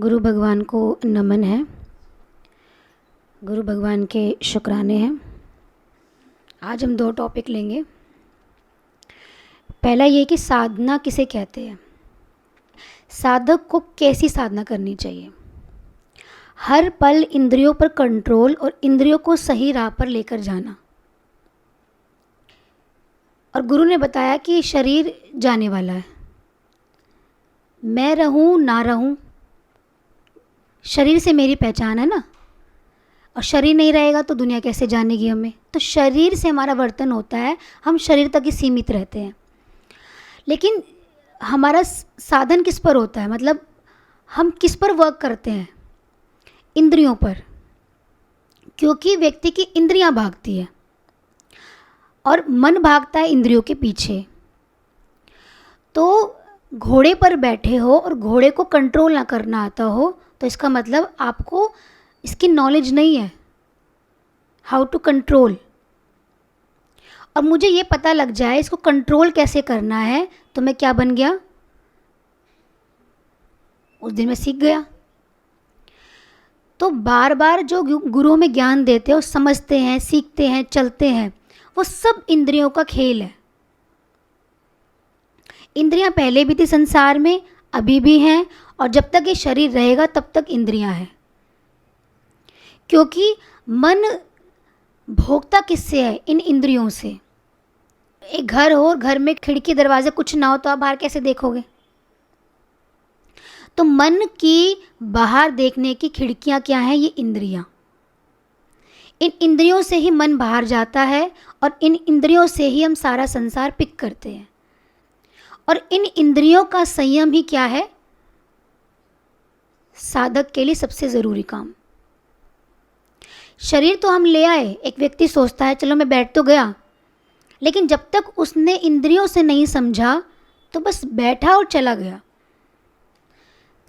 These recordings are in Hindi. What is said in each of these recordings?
गुरु भगवान को नमन है। गुरु भगवान के शुक्राने हैं। आज हम 2 टॉपिक लेंगे। पहला ये कि साधना किसे कहते हैं, साधक को कैसी साधना करनी चाहिए। हर पल इंद्रियों पर कंट्रोल और इंद्रियों को सही राह पर लेकर जाना। और गुरु ने बताया कि शरीर जाने वाला है, मैं रहूं ना रहूं, शरीर से मेरी पहचान है ना। और शरीर नहीं रहेगा तो दुनिया कैसे जानेगी हमें। तो शरीर से हमारा वर्तन होता है, हम शरीर तक ही सीमित रहते हैं। लेकिन हमारा साधन किस पर होता है, मतलब हम किस पर वर्क करते हैं, इंद्रियों पर। क्योंकि व्यक्ति की इंद्रियां भागती है और मन भागता है इंद्रियों के पीछे। तो घोड़े पर बैठे हो और घोड़े को कंट्रोल ना करना आता हो तो इसका मतलब आपको इसकी नॉलेज नहीं है, हाउ टू कंट्रोल। और मुझे ये पता लग जाए इसको कंट्रोल कैसे करना है तो मैं क्या बन गया, उस दिन मैं सीख गया। तो बार बार जो गुरु में ज्ञान देते हो, समझते हैं, सीखते हैं, चलते हैं, वो सब इंद्रियों का खेल है। इंद्रियां पहले भी थी संसार में, अभी भी हैं, और जब तक ये शरीर रहेगा तब तक इंद्रियां हैं। क्योंकि मन भोगता किससे है, इन इंद्रियों से। एक घर हो और घर में खिड़की दरवाजे कुछ ना हो तो आप बाहर कैसे देखोगे। तो मन की बाहर देखने की खिड़कियां क्या हैं, ये इंद्रियां। इन इंद्रियों से ही मन बाहर जाता है और इन इंद्रियों से ही हम सारा संसार पिक करते हैं। और इन इंद्रियों का संयम ही क्या है, साधक के लिए सबसे ज़रूरी काम। शरीर तो हम ले आए, एक व्यक्ति सोचता है चलो मैं बैठ तो गया, लेकिन जब तक उसने इंद्रियों से नहीं समझा तो बस बैठा और चला गया।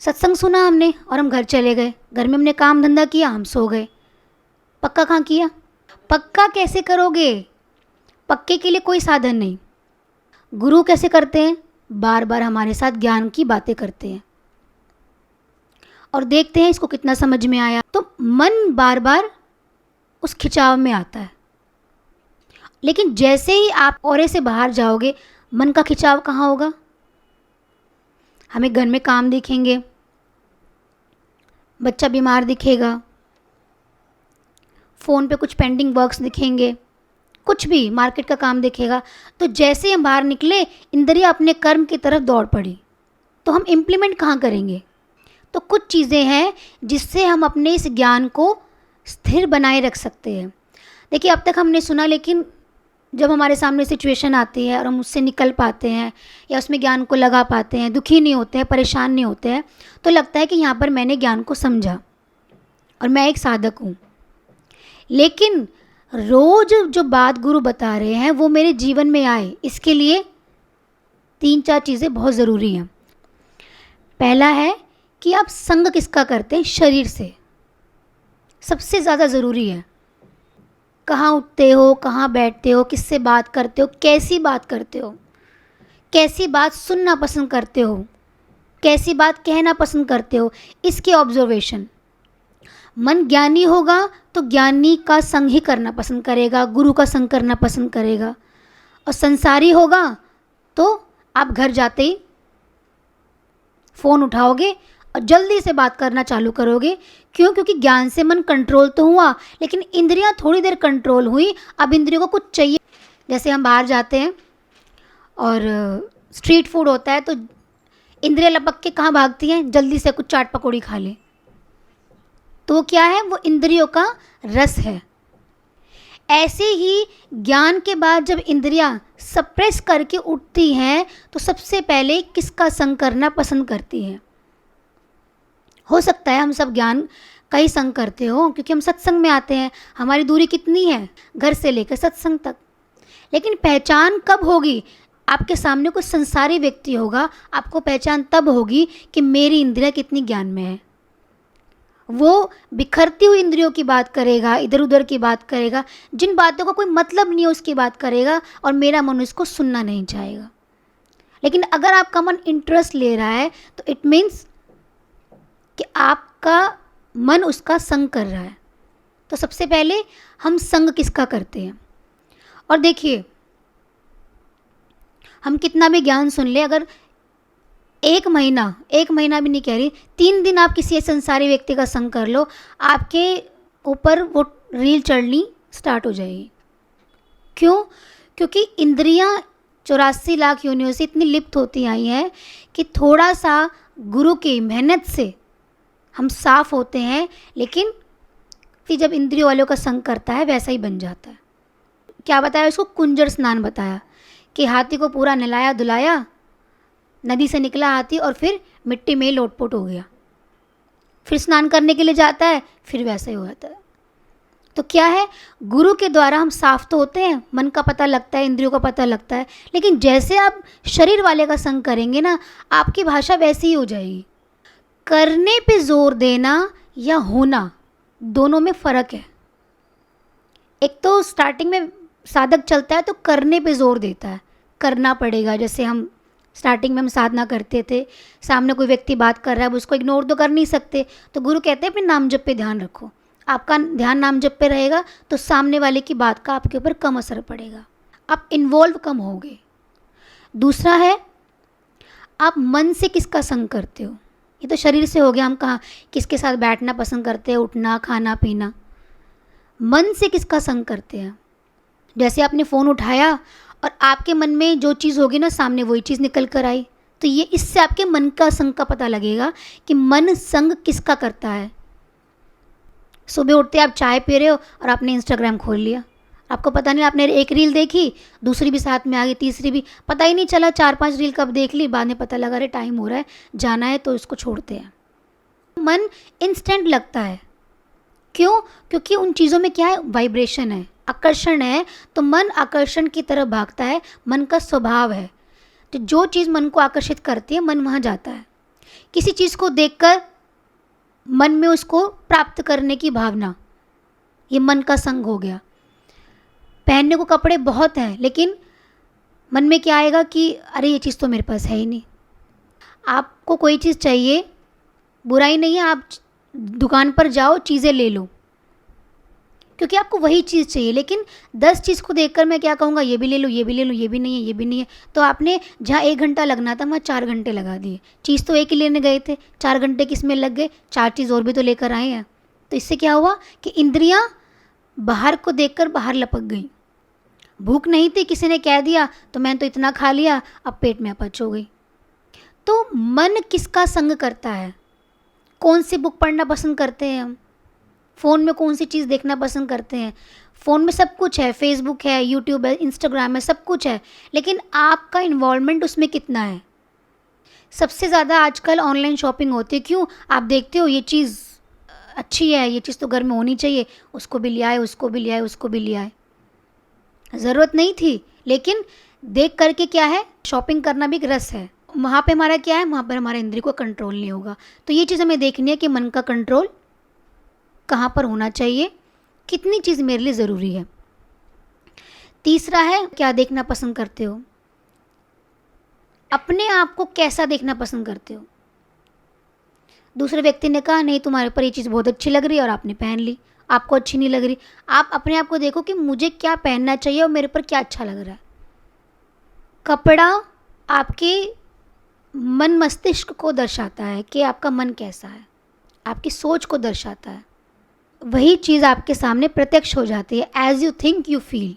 सत्संग सुना हमने और हम घर चले गए, घर में हमने काम धंधा किया, हम सो गए। पक्का कहाँ किया, पक्का कैसे करोगे, पक्के के लिए कोई साधन नहीं। गुरु कैसे करते हैं, बार बार हमारे साथ ज्ञान की बातें करते हैं और देखते हैं इसको कितना समझ में आया। तो मन बार बार उस खिंचाव में आता है। लेकिन जैसे ही आप ओरे से बाहर जाओगे, मन का खिंचाव कहाँ होगा, हमें घर में काम दिखेंगे, बच्चा बीमार दिखेगा, फ़ोन पे कुछ पेंडिंग वर्क्स दिखेंगे, कुछ भी मार्केट का काम दिखेगा। तो जैसे ही हम बाहर निकले, इंद्रियां अपने कर्म की तरफ दौड़ पड़ी। तो हम इम्प्लीमेंट कहाँ करेंगे। तो कुछ चीज़ें हैं जिससे हम अपने इस ज्ञान को स्थिर बनाए रख सकते हैं। देखिए, अब तक हमने सुना, लेकिन जब हमारे सामने सिचुएशन आती है और हम उससे निकल पाते हैं या उसमें ज्ञान को लगा पाते हैं, दुखी नहीं होते हैं, परेशान नहीं होते हैं, तो लगता है कि यहाँ पर मैंने ज्ञान को समझा और मैं एक साधक हूँ। लेकिन रोज़ जो बात गुरु बता रहे हैं वो मेरे जीवन में आए, इसके लिए 3-4 चीज़ें बहुत ज़रूरी हैं। पहला है कि आप संग किसका करते हैं, शरीर से। सबसे ज़्यादा ज़रूरी है। कहाँ उठते हो, कहाँ बैठते हो, किससे बात करते हो, कैसी बात करते हो, कैसी बात सुनना पसंद करते हो, कैसी बात कहना पसंद करते हो, इसके ऑब्जर्वेशन। मन ज्ञानी होगा तो ज्ञानी का संग ही करना पसंद करेगा, गुरु का संग करना पसंद करेगा। और संसारी होगा तो आप घर जाते ही फ़ोन उठाओगे और जल्दी से बात करना चालू करोगे। क्यों, क्योंकि ज्ञान से मन कंट्रोल तो हुआ, लेकिन इंद्रियां थोड़ी देर कंट्रोल हुई, अब इंद्रियों को कुछ चाहिए। जैसे हम बाहर जाते हैं और स्ट्रीट फूड होता है तो इंद्रियां लपक के कहाँ भागती हैं, जल्दी से कुछ चाट पकौड़ी खा लें। तो वो क्या है, वो इंद्रियों का रस है। ऐसे ही ज्ञान के बाद जब इंद्रियां सप्रेस करके उठती हैं तो सबसे पहले किसका संग करना पसंद करती हैं। हो सकता है हम सब ज्ञान का ही संग करते हो, क्योंकि हम सत्संग में आते हैं। हमारी दूरी कितनी है, घर से लेकर सत्संग तक। लेकिन पहचान कब होगी, आपके सामने कोई संसारी व्यक्ति होगा, आपको पहचान तब होगी कि मेरी इंद्रियां कितनी ज्ञान में है। वो बिखरती हुई इंद्रियों की बात करेगा, इधर उधर की बात करेगा, जिन बातों का कोई मतलब नहीं है उसकी बात करेगा, और मेरा मन उसको सुनना नहीं चाहेगा। लेकिन अगर आपका मन इंटरेस्ट ले रहा है तो इट मीन्स कि आपका मन उसका संग कर रहा है। तो सबसे पहले हम संग किसका करते हैं? और देखिए, हम कितना भी ज्ञान सुन ले, अगर एक महीना भी नहीं कह रही, 3 दिन आप किसी संसारी व्यक्ति का संग कर लो, आपके ऊपर वो रील चढ़नी स्टार्ट हो जाएगी। क्यों? क्योंकि इंद्रियां 84 लाख योनियों से इतनी लिप्त होती आई हैं कि थोड़ा सा गुरु की मेहनत से हम साफ होते हैं, लेकिन फिर जब इंद्रियों वालों का संग करता है वैसा ही बन जाता है। क्या बताया उसको? कुंजर स्नान बताया कि हाथी को पूरा नहलाया धुलाया, नदी से निकला हाथी और फिर मिट्टी में लोटपोट हो गया, फिर स्नान करने के लिए जाता है, फिर वैसा ही हो जाता है। तो क्या है, गुरु के द्वारा हम साफ तो होते हैं, मन का पता लगता है, इंद्रियों का पता लगता है, लेकिन जैसे आप शरीर वाले का संग करेंगे ना, आपकी भाषा वैसी ही हो जाएगी। करने पे जोर देना या होना, दोनों में फ़र्क है। एक तो स्टार्टिंग में साधक चलता है तो करने पे जोर देता है, करना पड़ेगा। जैसे हम स्टार्टिंग में हम साधना करते थे, सामने कोई व्यक्ति बात कर रहा है, अब उसको इग्नोर तो कर नहीं सकते, तो गुरु कहते हैं अपने नाम जप पे ध्यान रखो। आपका ध्यान नाम जप पे रहेगा तो सामने वाले की बात का आपके ऊपर कम असर पड़ेगा, आप इन्वॉल्व कम होगे। दूसरा है, आप मन से किसका संग करते हो। ये तो शरीर से हो गया, हम कहाँ किसके साथ बैठना पसंद करते हैं, उठना खाना पीना। मन से किसका संग करते हैं? जैसे आपने फ़ोन उठाया और आपके मन में जो चीज़ होगी ना, सामने वही चीज़ निकल कर आई, तो ये इससे आपके मन का संग का पता लगेगा कि मन संग किसका करता है। सुबह उठते आप चाय पी रहे हो और आपने इंस्टाग्राम खोल लिया, आपको पता नहीं, आपने एक रील देखी, दूसरी भी साथ में आ गई, तीसरी भी, पता ही नहीं चला 4-5 रील कब देख ली, बाद में पता लगा अरे टाइम हो रहा है, जाना है, तो इसको छोड़ते हैं। मन इंस्टेंट लगता है। क्यों? क्योंकि उन चीज़ों में क्या है, वाइब्रेशन है, आकर्षण है, तो मन आकर्षण की तरफ भागता है, मन का स्वभाव है। तो जो चीज़ मन को आकर्षित करती है, मन वहाँ जाता है। किसी चीज़ को देखकर मन में उसको प्राप्त करने की भावना, ये मन का संग हो गया। पहनने को कपड़े बहुत हैं, लेकिन मन में क्या आएगा कि अरे ये चीज़ तो मेरे पास है ही नहीं। आपको कोई चीज़ चाहिए, बुराई नहीं है, आप दुकान पर जाओ, चीज़ें ले लो, क्योंकि आपको वही चीज़ चाहिए। लेकिन 10 चीज़ को देखकर मैं क्या कहूँगा, ये भी ले लो, ये भी ले लो, ये भी नहीं है, ये भी नहीं है, तो आपने जहाँ 1 घंटा लगना था वहाँ 4 घंटे लगा दिए। चीज़ तो एक ही लेने गए थे, 4 घंटे किस में लग गए, 4 चीज़ और भी तो लेकर आए हैं। तो इससे क्या हुआ कि इंद्रियाँ बाहर को देखकर बाहर लपक गई। भूख नहीं थी, किसी ने कह दिया तो मैंने तो इतना खा लिया, अब पेट में अपच हो गई। तो मन किसका संग करता है? कौन सी बुक पढ़ना पसंद करते हैं हम, फ़ोन में कौन सी चीज़ देखना पसंद करते हैं। फ़ोन में सब कुछ है, फेसबुक है, यूट्यूब है, इंस्टाग्राम है, सब कुछ है, लेकिन आपका इन्वॉल्वमेंट उसमें कितना है। सबसे ज़्यादा आजकल ऑनलाइन शॉपिंग होती है। क्यों? आप देखते हो ये चीज़ अच्छी है, ये चीज़ तो घर में होनी चाहिए, उसको भी ले आए, उसको भी ले आए, उसको भी ले आए। ज़रूरत नहीं थी, लेकिन देख करके क्या है, शॉपिंग करना भी एक रस है। वहाँ पे हमारा क्या है, वहाँ पर हमारा इंद्रिय को कंट्रोल नहीं होगा। तो ये चीज़ हमें देखनी है कि मन का कंट्रोल कहाँ पर होना चाहिए, कितनी चीज़ मेरे लिए ज़रूरी है। तीसरा है, क्या देखना पसंद करते हो, अपने आप को कैसा देखना पसंद करते हो। दूसरे व्यक्ति ने कहा नहीं तुम्हारे ऊपर ये चीज़ बहुत अच्छी लग रही है और आपने पहन ली, आपको अच्छी नहीं लग रही। आप अपने आप को देखो कि मुझे क्या पहनना चाहिए और मेरे ऊपर क्या अच्छा लग रहा है। कपड़ा आपके मन मस्तिष्क को दर्शाता है कि आपका मन कैसा है, आपकी सोच को दर्शाता है। वही चीज़ आपके सामने प्रत्यक्ष हो जाती है, as you think you feel.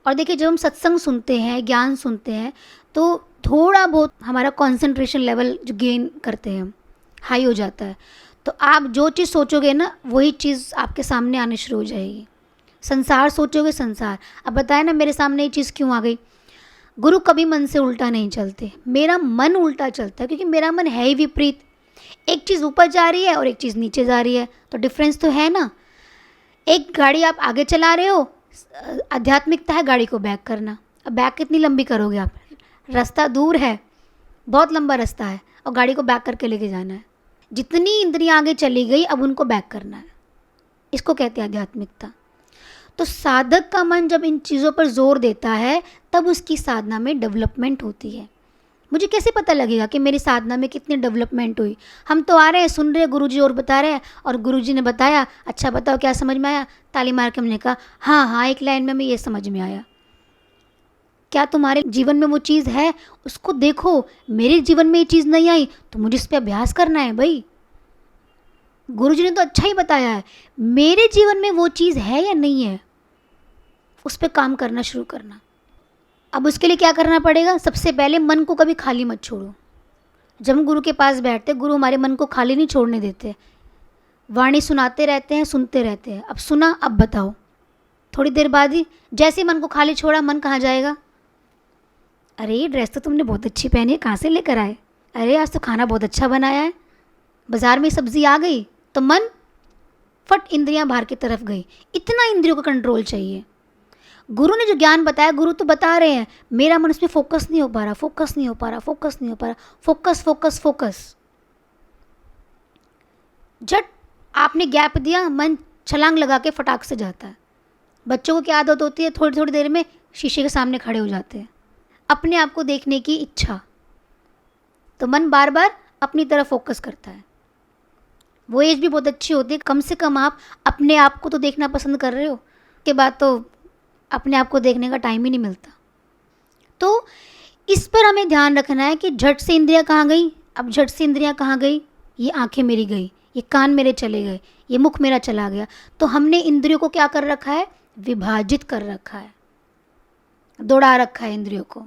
और देखिए, जब हम सत्संग सुनते हैं, ज्ञान सुनते हैं, तो थोड़ा बहुत हमारा कंसंट्रेशन लेवल जो गेन करते हैं, हाई हो जाता है। तो आप जो चीज़ सोचोगे ना, वही चीज़ आपके सामने आनी शुरू हो जाएगी। संसार सोचोगे, संसार। अब बताए ना मेरे सामने ये चीज़ क्यों आ गई। गुरु कभी मन से उल्टा नहीं चलते, मेरा मन उल्टा चलता है, क्योंकि मेरा मन है ही विपरीत। एक चीज़ ऊपर जा रही है और एक चीज़ नीचे जा रही है, तो डिफरेंस तो है ना। एक गाड़ी आप आगे चला रहे हो, आध्यात्मिकता है गाड़ी को बैक करना। अब बैक कितनी लंबी करोगे आप, रास्ता दूर है, बहुत लंबा रास्ता है, और गाड़ी को बैक करके लेके जाना है। जितनी इंद्रियां आगे चली गई, अब उनको बैक करना है। इसको कहते हैं आध्यात्मिकता। तो साधक का मन जब इन चीज़ों पर जोर देता है, तब उसकी साधना में डेवलपमेंट होती है। मुझे कैसे पता लगेगा कि मेरी साधना में कितनी डेवलपमेंट हुई? हम तो आ रहे हैं, सुन रहे हैं, गुरुजी और बता रहे हैं, और गुरुजी ने बताया, अच्छा बताओ क्या समझ में आया? ताली मार के हमने कहा हाँ हाँ, एक लाइन में हमें ये समझ में आया। क्या तुम्हारे जीवन में वो चीज़ है? उसको देखो। मेरे जीवन में ये चीज़ नहीं आई तो मुझे इस पर अभ्यास करना है भाई। गुरुजी ने तो अच्छा ही बताया है, मेरे जीवन में वो चीज़ है या नहीं है, उस पर काम करना शुरू करना। अब उसके लिए क्या करना पड़ेगा? सबसे पहले मन को कभी खाली मत छोड़ो। जब हम गुरु के पास बैठते, गुरु हमारे मन को खाली नहीं छोड़ने देते। वाणी सुनाते रहते हैं, सुनते रहते हैं। अब सुना, अब बताओ। थोड़ी देर बाद ही जैसे ही मन को खाली छोड़ा, मन कहाँ जाएगा? अरे ये ड्रेस तो तुमने बहुत अच्छी पहनी है, कहाँ से लेकर आए? अरे आज तो खाना बहुत अच्छा बनाया है, बाजार में सब्जी आ गई। तो मन फट इंद्रियां बाहर की तरफ गई। इतना इंद्रियों का कंट्रोल चाहिए। गुरु ने जो ज्ञान बताया, गुरु तो बता रहे हैं, मेरा मन उसमें फोकस नहीं हो पा रहा, फोकस नहीं हो पा रहा, फोकस नहीं हो पा रहा, फोकस फोकस फोकस। झट आपने गैप दिया, मन छलांग लगा के फटाक से जाता है। बच्चों को क्या आदत होती है? थोड़ी थोड़ी देर में शीशे के सामने खड़े हो जाते हैं, अपने आप को देखने की इच्छा। तो मन बार बार अपनी तरफ फोकस करता है। वो एज भी बहुत अच्छी होती है, कम से कम आप अपने आप को तो देखना पसंद कर रहे हो, के बाद तो अपने आप को देखने का टाइम ही नहीं मिलता। तो इस पर हमें ध्यान रखना है कि झट से इंद्रियां कहाँ गई। अब झट से इंद्रियां कहाँ गई? ये आंखें मेरी गई, ये कान मेरे चले गए, ये मुख मेरा चला गया। तो हमने इंद्रियों को क्या कर रखा है? विभाजित कर रखा है, दौड़ा रखा है इंद्रियों को।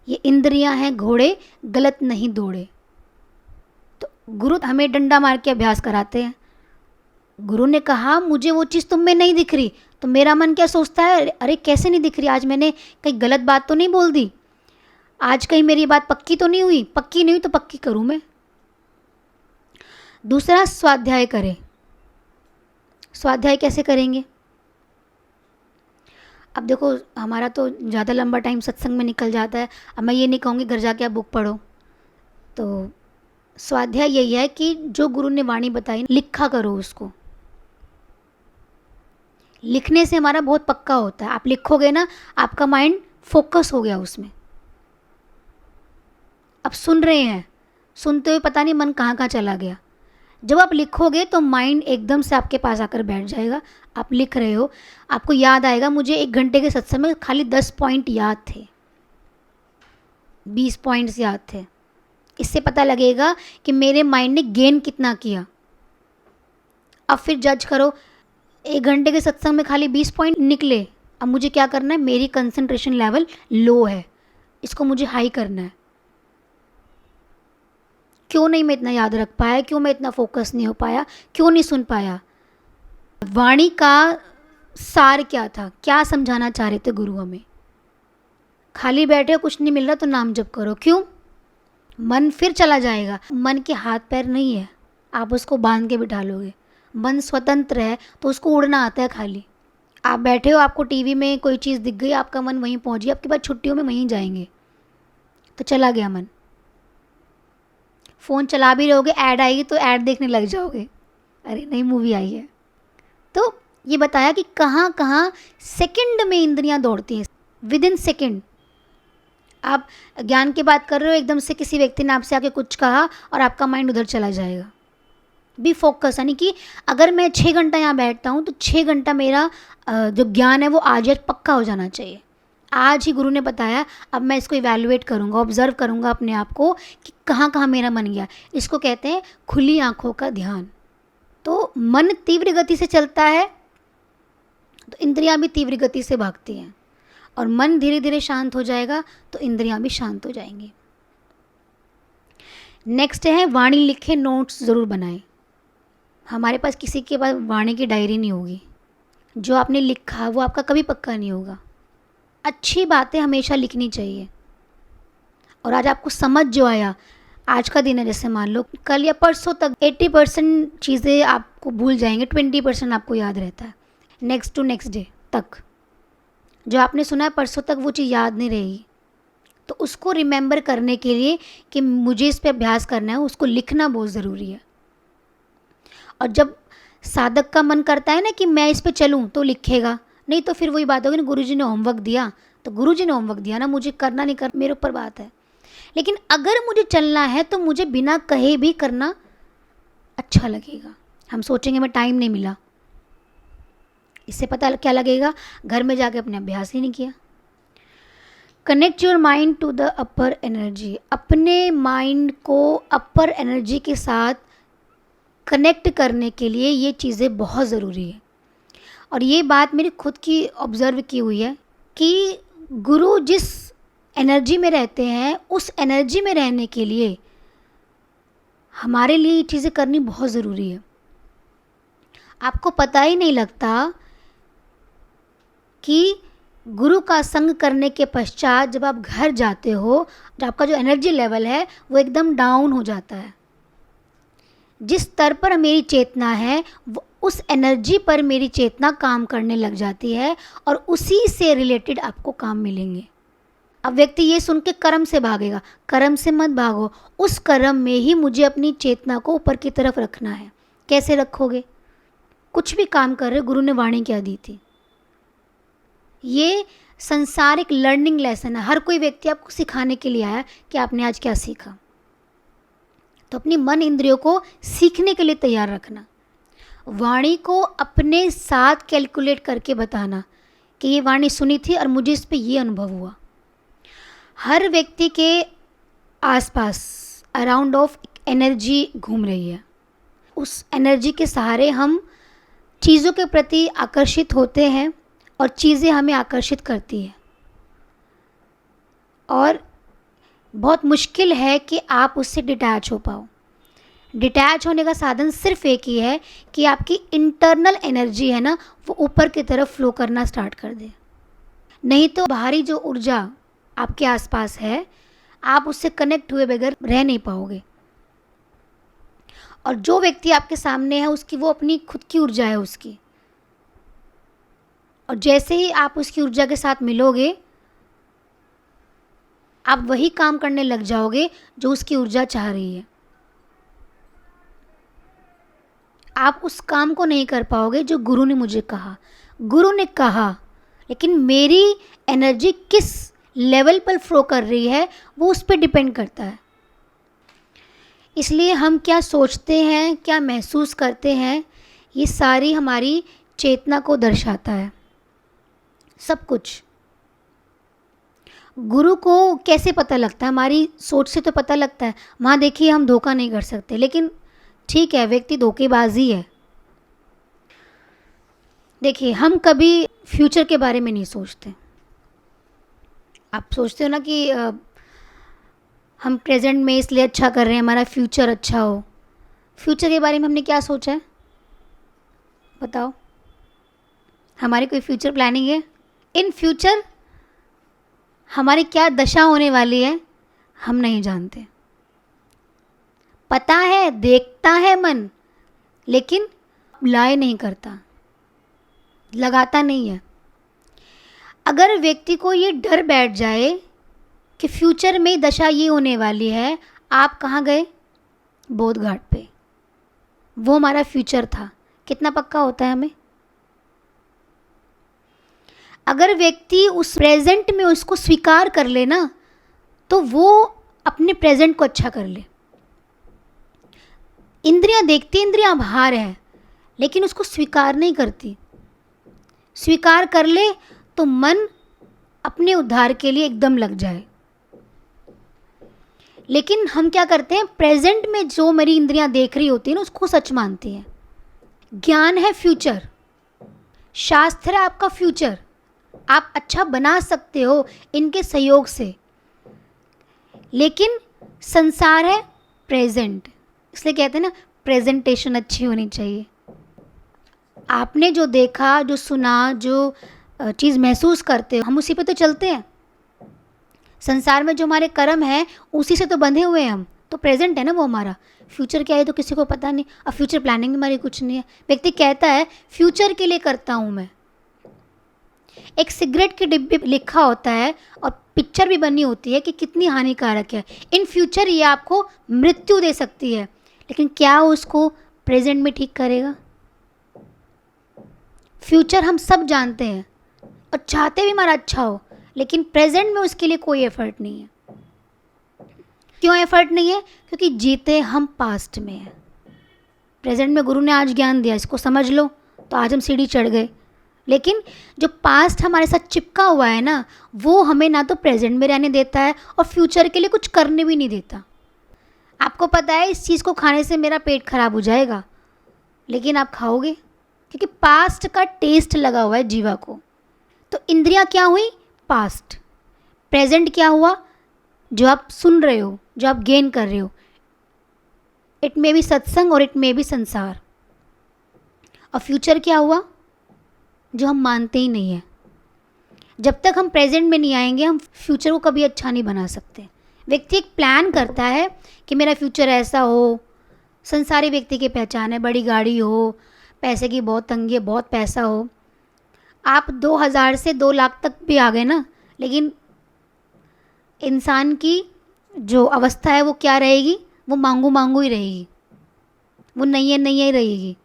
ये इंद्रियां हैं घोड़े, गलत नहीं दौड़े। तो गुरु हमें डंडा मार के अभ्यास कराते हैं। गुरु ने कहा मुझे वो चीज़ तुम में नहीं दिख रही, तो मेरा मन क्या सोचता है? अरे कैसे नहीं दिख रही? आज मैंने कहीं गलत बात तो नहीं बोल दी? आज कहीं मेरी बात पक्की तो नहीं हुई? पक्की नहीं हुई तो पक्की करूँ मैं। दूसरा, स्वाध्याय करें। स्वाध्याय कैसे करेंगे? अब देखो, हमारा तो ज़्यादा लंबा टाइम सत्संग में निकल जाता है। अब मैं ये नहीं कहूँगी घर जाके आप बुक पढ़ो। तो स्वाध्याय यही है कि जो गुरु ने वाणी बताई, लिखा करो उसको। लिखने से हमारा बहुत पक्का होता है। आप लिखोगे ना, आपका माइंड फोकस हो गया उसमें। अब सुन रहे हैं, सुनते हुए पता नहीं मन कहाँ कहाँ चला गया। जब आप लिखोगे तो माइंड एकदम से आपके पास आकर बैठ जाएगा। आप लिख रहे हो, आपको याद आएगा, मुझे 1 घंटे के सत्संग में खाली 10 पॉइंट याद थे, 20 पॉइंट्स याद थे। इससे पता लगेगा कि मेरे माइंड ने गेन कितना किया। अब फिर जज करो, 1 घंटे के सत्संग में खाली 20 पॉइंट निकले। अब मुझे क्या करना है? मेरी कंसंट्रेशन लेवल लो है, इसको मुझे हाई करना है। क्यों नहीं मैं इतना याद रख पाया? क्यों मैं इतना फोकस नहीं हो पाया? क्यों नहीं सुन पाया? वाणी का सार क्या था? क्या समझाना चाह रहे थे गुरु हमें? खाली बैठे हो, कुछ नहीं मिल रहा तो नाम जप करो। क्यों? मन फिर चला जाएगा। मन के हाथ पैर नहीं है, आप उसको बांध के बिठा लोगे। मन स्वतंत्र है तो उसको उड़ना आता है। खाली आप बैठे हो, आपको टीवी में कोई चीज़ दिख गई, आपका मन वहीं पहुंच गया, आपके बाद छुट्टियों में वहीं जाएंगे, तो चला गया मन। फ़ोन चला भी रहोगे, ऐड आएगी तो ऐड देखने लग जाओगे, अरे नई मूवी आई है। तो ये बताया कि कहाँ कहाँ सेकंड में इंद्रियां दौड़ती हैं, विद इन सेकेंड। आप ज्ञान की बात कर रहे हो, एकदम से किसी व्यक्ति ने आपसे आके कुछ कहा और आपका माइंड उधर चला जाएगा। बी फोकस, यानी कि अगर मैं 6 घंटा यहाँ बैठता हूँ तो 6 घंटा मेरा जो ज्ञान है वो आज पक्का हो जाना चाहिए। आज ही गुरु ने बताया, अब मैं इसको इवैल्यूएट करूँगा, ऑब्जर्व करूँगा अपने आप को कि कहाँ कहाँ मेरा मन गया। इसको कहते हैं खुली आँखों का ध्यान। तो मन तीव्र गति से चलता है तो इंद्रियां भी तीव्र गति से भागती हैं, और मन धीरे धीरे शांत हो जाएगा तो इंद्रियां भी शांत हो जाएंगी। नेक्स्ट है वाणी लिखे नोट्स ज़रूर बनाएं। हमारे पास किसी के पास वाणी की डायरी नहीं होगी, जो आपने लिखा वो आपका कभी पक्का नहीं होगा। अच्छी बातें हमेशा लिखनी चाहिए। और आज आपको समझ जो आया, आज का दिन है, जैसे मान लो कल या परसों तक 80% चीज़ें आपको भूल जाएंगे, 20% आपको याद रहता है। नेक्स्ट टू नेक्स्ट डे तक जो आपने सुना है परसों तक वो चीज़ याद नहीं रहेगी। तो उसको रिमेंबर करने के लिए कि मुझे इस पे अभ्यास करना है, उसको लिखना बहुत ज़रूरी है। और जब साधक का मन करता है ना कि मैं इस पे चलूँ, तो लिखेगा, नहीं तो फिर वही बात होगी ना, गुरुजी ने होमवर्क दिया तो गुरुजी ने होमवर्क दिया ना, मुझे करना नहीं कर, मेरे ऊपर बात है। लेकिन अगर मुझे चलना है तो मुझे बिना कहे भी करना अच्छा लगेगा। हम सोचेंगे मैं टाइम नहीं मिला, इससे पता क्या लगेगा, घर में जाके अपने अभ्यास ही नहीं किया। Connect your mind to the upper energy. अपने माइंड को अपर एनर्जी के साथ कनेक्ट करने के लिए ये चीज़ें बहुत ज़रूरी है। और ये बात मेरी खुद की ऑब्ज़र्व की हुई है कि गुरु जिस एनर्जी में रहते हैं उस एनर्जी में रहने के लिए हमारे लिए ये चीज़ें करनी बहुत ज़रूरी है। आपको पता ही नहीं लगता कि गुरु का संग करने के पश्चात जब आप घर जाते हो, जब आपका जो एनर्जी लेवल है वो एकदम डाउन हो जाता है। जिस स्तर पर मेरी चेतना है वो उस एनर्जी पर मेरी चेतना काम करने लग जाती है और उसी से रिलेटेड आपको काम मिलेंगे। अब व्यक्ति ये सुन के कर्म से भागेगा, कर्म से मत भागो, उस कर्म में ही मुझे अपनी चेतना को ऊपर की तरफ रखना है। कैसे रखोगे? कुछ भी काम कर रहे, गुरु ने वाणी क्या दी थी, ये संसारिक लर्निंग लेसन है। हर कोई व्यक्ति आपको सिखाने के लिए आया कि आपने आज क्या सीखा। तो अपनी मन इंद्रियों को सीखने के लिए तैयार रखना, वाणी को अपने साथ कैलकुलेट करके बताना कि ये वाणी सुनी थी और मुझे इस पे ये अनुभव हुआ। हर व्यक्ति के आसपास अराउंड ऑफ एनर्जी घूम रही है, उस एनर्जी के सहारे हम चीज़ों के प्रति आकर्षित होते हैं और चीज़ें हमें आकर्षित करती है। और बहुत मुश्किल है कि आप उससे डिटैच हो पाओ। डिटैच होने का साधन सिर्फ एक ही है कि आपकी इंटरनल एनर्जी है ना वो ऊपर की तरफ फ्लो करना स्टार्ट कर दे। नहीं तो बाहरी जो ऊर्जा आपके आसपास है आप उससे कनेक्ट हुए बगैर रह नहीं पाओगे। और जो व्यक्ति आपके सामने है उसकी वो अपनी खुद की ऊर्जा है उसकी, और जैसे ही आप उसकी ऊर्जा के साथ मिलोगे आप वही काम करने लग जाओगे जो उसकी ऊर्जा चाह रही है। आप उस काम को नहीं कर पाओगे जो गुरु ने मुझे कहा। गुरु ने कहा लेकिन मेरी एनर्जी किस लेवल पर फ्लो कर रही है वो उस पर डिपेंड करता है। इसलिए हम क्या सोचते हैं, क्या महसूस करते हैं, ये सारी हमारी चेतना को दर्शाता है सब कुछ। गुरु को कैसे पता लगता है? हमारी सोच से तो पता लगता है। वहाँ देखिए हम धोखा नहीं कर सकते, लेकिन ठीक है व्यक्ति धोखेबाजी है। देखिए हम कभी फ्यूचर के बारे में नहीं सोचते। आप सोचते हो ना कि हम प्रेजेंट में इसलिए अच्छा कर रहे हैं हमारा फ्यूचर अच्छा हो। फ्यूचर के बारे में हमने क्या सोचा है बताओ? हमारी कोई फ्यूचर प्लानिंग है? इन फ्यूचर हमारी क्या दशा होने वाली है हम नहीं जानते। पता है, देखता है मन, लेकिन अप्लाई नहीं करता, लगाता नहीं है। अगर व्यक्ति को ये डर बैठ जाए कि फ्यूचर में दशा ये होने वाली है, आप कहाँ गए? बोध घाट पे। वो हमारा फ्यूचर था। कितना पक्का होता है हमें? अगर व्यक्ति उस प्रेजेंट में उसको स्वीकार कर ले ना तो वो अपने प्रेजेंट को अच्छा कर ले। इंद्रियां देखती, इंद्रियां बाहर है, लेकिन उसको स्वीकार नहीं करती। स्वीकार कर ले तो मन अपने उद्धार के लिए एकदम लग जाए। लेकिन हम क्या करते हैं, प्रेजेंट में जो मेरी इंद्रियां देख रही होती है ना उसको सच मानती हैं। ज्ञान है फ्यूचर, शास्त्र है आपका फ्यूचर, आप अच्छा बना सकते हो इनके सहयोग से। लेकिन संसार है प्रेजेंट, इसलिए कहते हैं ना प्रेजेंटेशन अच्छी होनी चाहिए। आपने जो देखा, जो सुना, जो चीज़ महसूस करते हो, हम उसी पे तो चलते हैं। संसार में जो हमारे कर्म हैं उसी से तो बंधे हुए हैं हम, तो प्रेजेंट है ना वो हमारा। फ्यूचर क्या है तो किसी को पता नहीं, और फ्यूचर प्लानिंग हमारी कुछ नहीं है। व्यक्ति कहता है फ्यूचर के लिए करता हूँ मैं। एक सिगरेट के डिब्बे पे लिखा होता है और पिक्चर भी बनी होती है कि कितनी हानिकारक है। इन फ्यूचर ये आपको मृत्यु दे सकती है, लेकिन क्या उसको प्रेजेंट में ठीक करेगा? फ्यूचर हम सब जानते हैं और चाहते भी हमारा अच्छा हो, लेकिन प्रेजेंट में उसके लिए कोई एफर्ट नहीं है। क्यों एफर्ट नहीं है? क्योंकि जीते हम पास्ट में हैं। प्रेजेंट में गुरु ने आज ज्ञान दिया, इसको समझ लो, तो आज हम सीढ़ी चढ़ गए। लेकिन जो पास्ट हमारे साथ चिपका हुआ है ना, वो हमें ना तो प्रेजेंट में रहने देता है और फ्यूचर के लिए कुछ करने भी नहीं देता। आपको पता है इस चीज़ को खाने से मेरा पेट खराब हो जाएगा, लेकिन आप खाओगे क्योंकि पास्ट का टेस्ट लगा हुआ है जीवा को। तो इंद्रियां क्या हुई? पास्ट। प्रेजेंट क्या हुआ? जो आप सुन रहे हो, जो आप गेन कर रहे हो। इट मे बी सत्संग और इट मे बी संसार। और फ्यूचर क्या हुआ? जो हम मानते ही नहीं है। जब तक हम प्रेजेंट में नहीं आएंगे, हम फ्यूचर को कभी अच्छा नहीं बना सकते। व्यक्ति एक प्लान करता है कि मेरा फ्यूचर ऐसा हो। संसारी व्यक्ति की पहचान है बड़ी गाड़ी हो, पैसे की बहुत तंगी है, बहुत पैसा हो। आप 2000 से 2 लाख तक भी आ गए ना, लेकिन इंसान की जो अवस्था है वो क्या रहेगी? वो मांगू मांगू ही रहेगी, वो नहीं है नहीं है ही रहेगी।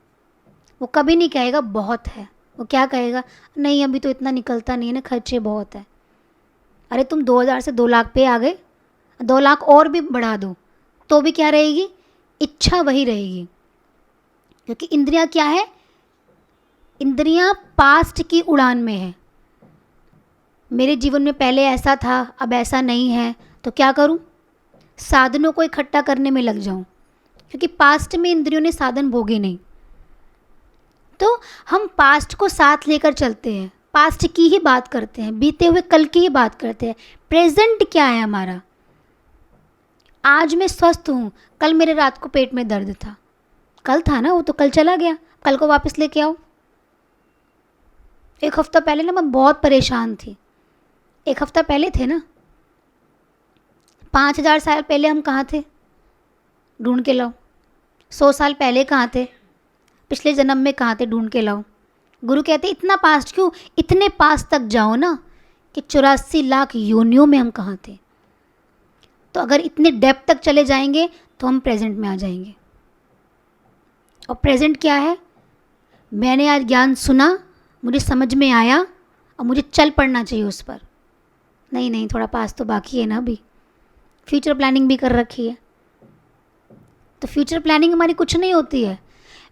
वो कभी नहीं कहेगा बहुत है, वो क्या कहेगा? नहीं अभी तो इतना निकलता नहीं है ना, खर्चे बहुत है। अरे तुम 2000 से 2 लाख पे आ गए, 2 लाख और भी बढ़ा दो तो भी क्या रहेगी? इच्छा वही रहेगी। क्योंकि इंद्रियां क्या है? इंद्रियां पास्ट की उड़ान में है। मेरे जीवन में पहले ऐसा था, अब ऐसा नहीं है, तो क्या करूं? साधनों को इकट्ठा करने में लग जाऊं, क्योंकि पास्ट में इंद्रियों ने साधन भोगे नहीं। तो हम पास्ट को साथ लेकर चलते हैं, पास्ट की ही बात करते हैं, बीते हुए कल की ही बात करते हैं। प्रेजेंट क्या है हमारा? आज मैं स्वस्थ हूँ, कल मेरे रात को पेट में दर्द था। कल था ना, वो तो कल चला गया, कल को वापस लेके आओ। एक हफ्ता पहले ना मैं बहुत परेशान थी। एक हफ्ता पहले थे ना, 5000 साल पहले हम कहाँ थे? ढूंढ के लाओ। 100 साल पहले कहाँ थे? पिछले जन्म में कहाँ थे? ढूंढ के लाओ। गुरु कहते इतना पास्ट क्यों? इतने पास्ट तक जाओ ना कि 84 लाख योनियों में हम कहाँ थे। तो अगर इतने डेप्थ तक चले जाएंगे तो हम प्रेजेंट में आ जाएंगे। और प्रेजेंट क्या है? मैंने आज ज्ञान सुना, मुझे समझ में आया और मुझे चल पड़ना चाहिए उस पर। नहीं नहीं, थोड़ा पास तो बाकी है ना अभी, फ्यूचर प्लानिंग भी कर रखी है। तो फ्यूचर प्लानिंग हमारी कुछ नहीं होती है।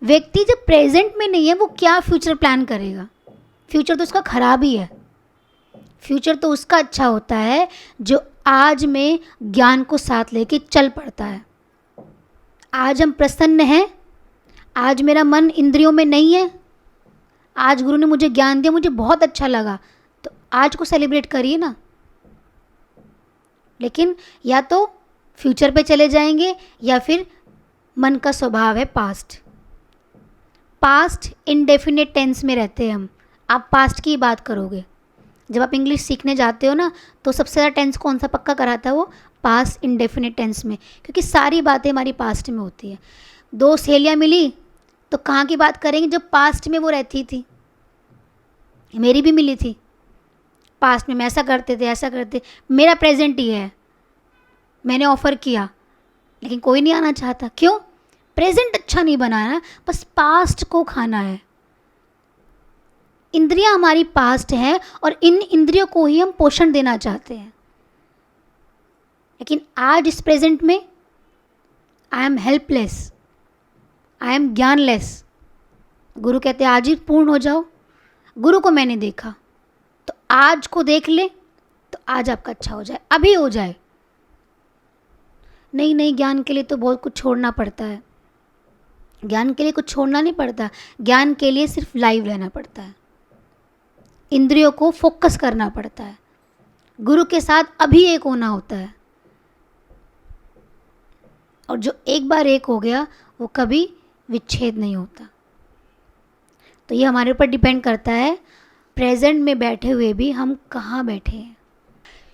व्यक्ति जब प्रेजेंट में नहीं है वो क्या फ्यूचर प्लान करेगा? फ्यूचर तो उसका खराब ही है। फ्यूचर तो उसका अच्छा होता है जो आज में ज्ञान को साथ लेके चल पड़ता है। आज हम प्रसन्न हैं, आज मेरा मन इंद्रियों में नहीं है, आज गुरु ने मुझे ज्ञान दिया, मुझे बहुत अच्छा लगा, तो आज को सेलिब्रेट करिए ना। लेकिन या तो फ्यूचर पे चले जाएंगे या फिर मन का स्वभाव है पास्ट। पास्ट इनडेफिनेट टेंस में रहते हैं हम। आप पास्ट की बात करोगे। जब आप इंग्लिश सीखने जाते हो ना, तो सबसे ज़्यादा टेंस कौन सा पक्का कराता है? वो पास्ट इनडेफिनेट टेंस में, क्योंकि सारी बातें हमारी पास्ट में होती है। 2 सहेलियाँ मिली तो कहाँ की बात करेंगे? जब पास्ट में वो रहती थी। मेरी भी मिली थी, पास्ट में मैं ऐसा करते थे, ऐसा करते। मेरा प्रेजेंट ही है, मैंने ऑफ़र किया लेकिन कोई नहीं आना चाहता। क्यों? प्रेजेंट अच्छा नहीं बनाना, बस पास्ट को खाना है। इंद्रियां हमारी पास्ट हैं और इन इंद्रियों को ही हम पोषण देना चाहते हैं। लेकिन आज इस प्रेजेंट में I am helpless, I am ज्ञानलेस। गुरु कहते हैं आज ही पूर्ण हो जाओ। गुरु को मैंने देखा, तो आज को देख ले तो आज आपका अच्छा हो जाए, अभी हो जाए। नहीं नहीं, ज्ञान के लिए तो बहुत कुछ छोड़ना पड़ता है। ज्ञान के लिए कुछ छोड़ना नहीं पड़ता, ज्ञान के लिए सिर्फ लाइव रहना पड़ता है, इंद्रियों को फोकस करना पड़ता है, गुरु के साथ अभी एक होना होता है। और जो एक बार एक हो गया वो कभी विच्छेद नहीं होता। तो ये हमारे ऊपर डिपेंड करता है प्रेजेंट में बैठे हुए भी हम कहाँ बैठे हैं।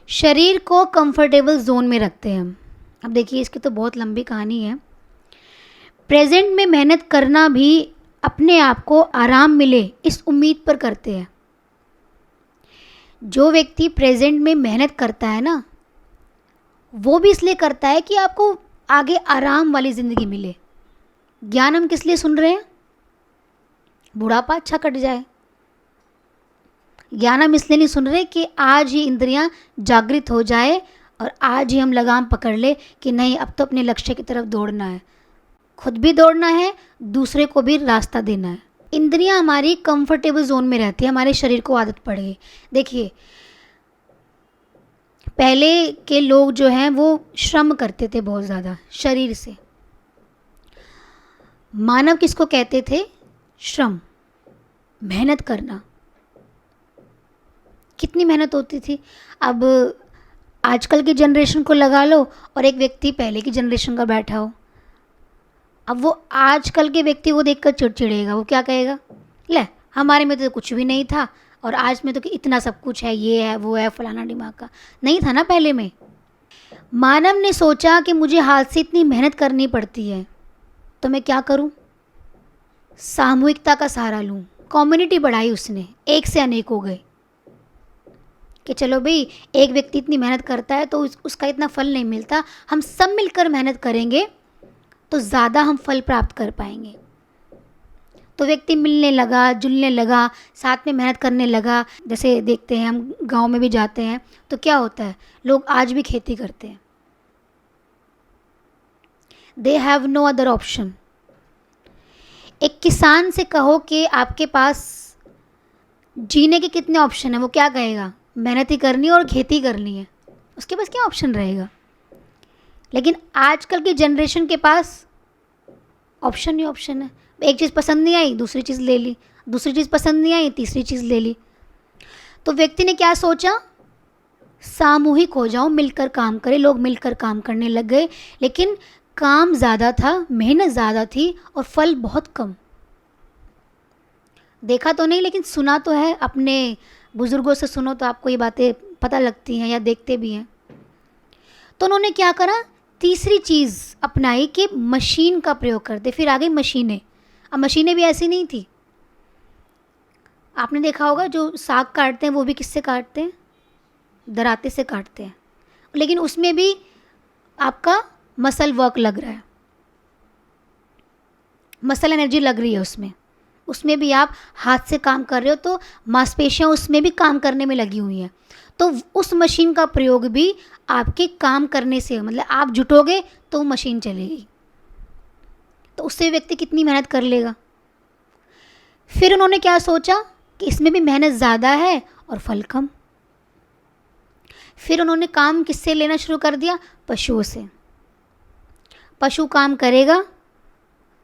शरीर को कंफर्टेबल जोन में रखते हैं हम। अब देखिए, इसकी तो बहुत लंबी कहानी है। प्रेजेंट में मेहनत करना भी अपने आप को आराम मिले इस उम्मीद पर करते हैं। जो व्यक्ति प्रेजेंट में मेहनत करता है ना, वो भी इसलिए करता है कि आपको आगे आराम वाली ज़िंदगी मिले। ज्ञान हम किस लिए सुन रहे हैं? बुढ़ापा अच्छा कट जाए, ज्ञान हम इसलिए नहीं सुन रहे कि आज ही इंद्रियां जागृत हो जाए और आज ही हम लगाम पकड़ ले कि नहीं, अब तो अपने लक्ष्य की तरफ दौड़ना है, खुद भी दौड़ना है, दूसरे को भी रास्ता देना है। इंद्रियां हमारी कंफर्टेबल जोन में रहती है, हमारे शरीर को आदत पड़ गई। देखिए, पहले के लोग जो हैं वो श्रम करते थे बहुत ज़्यादा शरीर से। मानव किसको कहते थे? श्रम, मेहनत करना। कितनी मेहनत होती थी। अब आजकल की जनरेशन को लगा लो और एक व्यक्ति पहले की जनरेशन का बैठा हो, अब वो आजकल के व्यक्ति को देखकर चिड़चिड़ेगा। वो क्या कहेगा? ले, हमारे में तो कुछ भी नहीं था और आज में तो कि इतना सब कुछ है, ये है, वो है, फलाना दिमाग का। नहीं था ना पहले में। मानव ने सोचा कि मुझे हाथ से इतनी मेहनत करनी पड़ती है तो मैं क्या करूं? सामूहिकता का सहारा लूं। कम्युनिटी बढ़ाई उसने, एक से अनेक हो गए कि चलो भाई, एक व्यक्ति इतनी मेहनत करता है तो उसका इतना फल नहीं मिलता, हम सब मिलकर मेहनत करेंगे तो ज़्यादा हम फल प्राप्त कर पाएंगे। तो व्यक्ति मिलने लगा, जुलने लगा, साथ में मेहनत करने लगा। जैसे देखते हैं, हम गांव में भी जाते हैं तो क्या होता है, लोग आज भी खेती करते हैं। They have no other option. एक किसान से कहो कि आपके पास जीने के कितने ऑप्शन हैं, वो क्या कहेगा? मेहनत ही करनी है और खेती करनी है, उसके पास क्या ऑप्शन रहेगा? लेकिन आजकल की जनरेशन के पास ऑप्शन ही ऑप्शन है। एक चीज़ पसंद नहीं आई, दूसरी चीज़ ले ली, दूसरी चीज़ पसंद नहीं आई, तीसरी चीज़ ले ली। तो व्यक्ति ने क्या सोचा? सामूहिक हो जाओ, मिलकर काम करें। लोग मिलकर काम करने लग गए, लेकिन काम ज़्यादा था, मेहनत ज़्यादा थी और फल बहुत कम। देखा तो नहीं, लेकिन सुना तो है। अपने बुज़ुर्गों से सुनो तो आपको ये बातें पता लगती हैं या देखते भी हैं। तो उन्होंने क्या करा? तीसरी चीज़ अपनाई कि मशीन का प्रयोग करते। फिर आ गई मशीनें। अब मशीनें भी ऐसी नहीं थी। आपने देखा होगा, जो साग काटते हैं वो भी किससे काटते हैं? दराते से काटते हैं। लेकिन उसमें भी आपका मसल वर्क लग रहा है, मसल एनर्जी लग रही है उसमें। उसमें भी आप हाथ से काम कर रहे हो तो मांसपेशियां उसमें भी काम करने में लगी हुई हैं। तो उस मशीन का प्रयोग भी आपके काम करने से, मतलब आप जुटोगे तो मशीन चलेगी। तो उससे व्यक्ति कितनी मेहनत कर लेगा। फिर उन्होंने क्या सोचा कि इसमें भी मेहनत ज़्यादा है और फल कम। फिर उन्होंने काम किससे लेना शुरू कर दिया? पशुओं से। पशु काम करेगा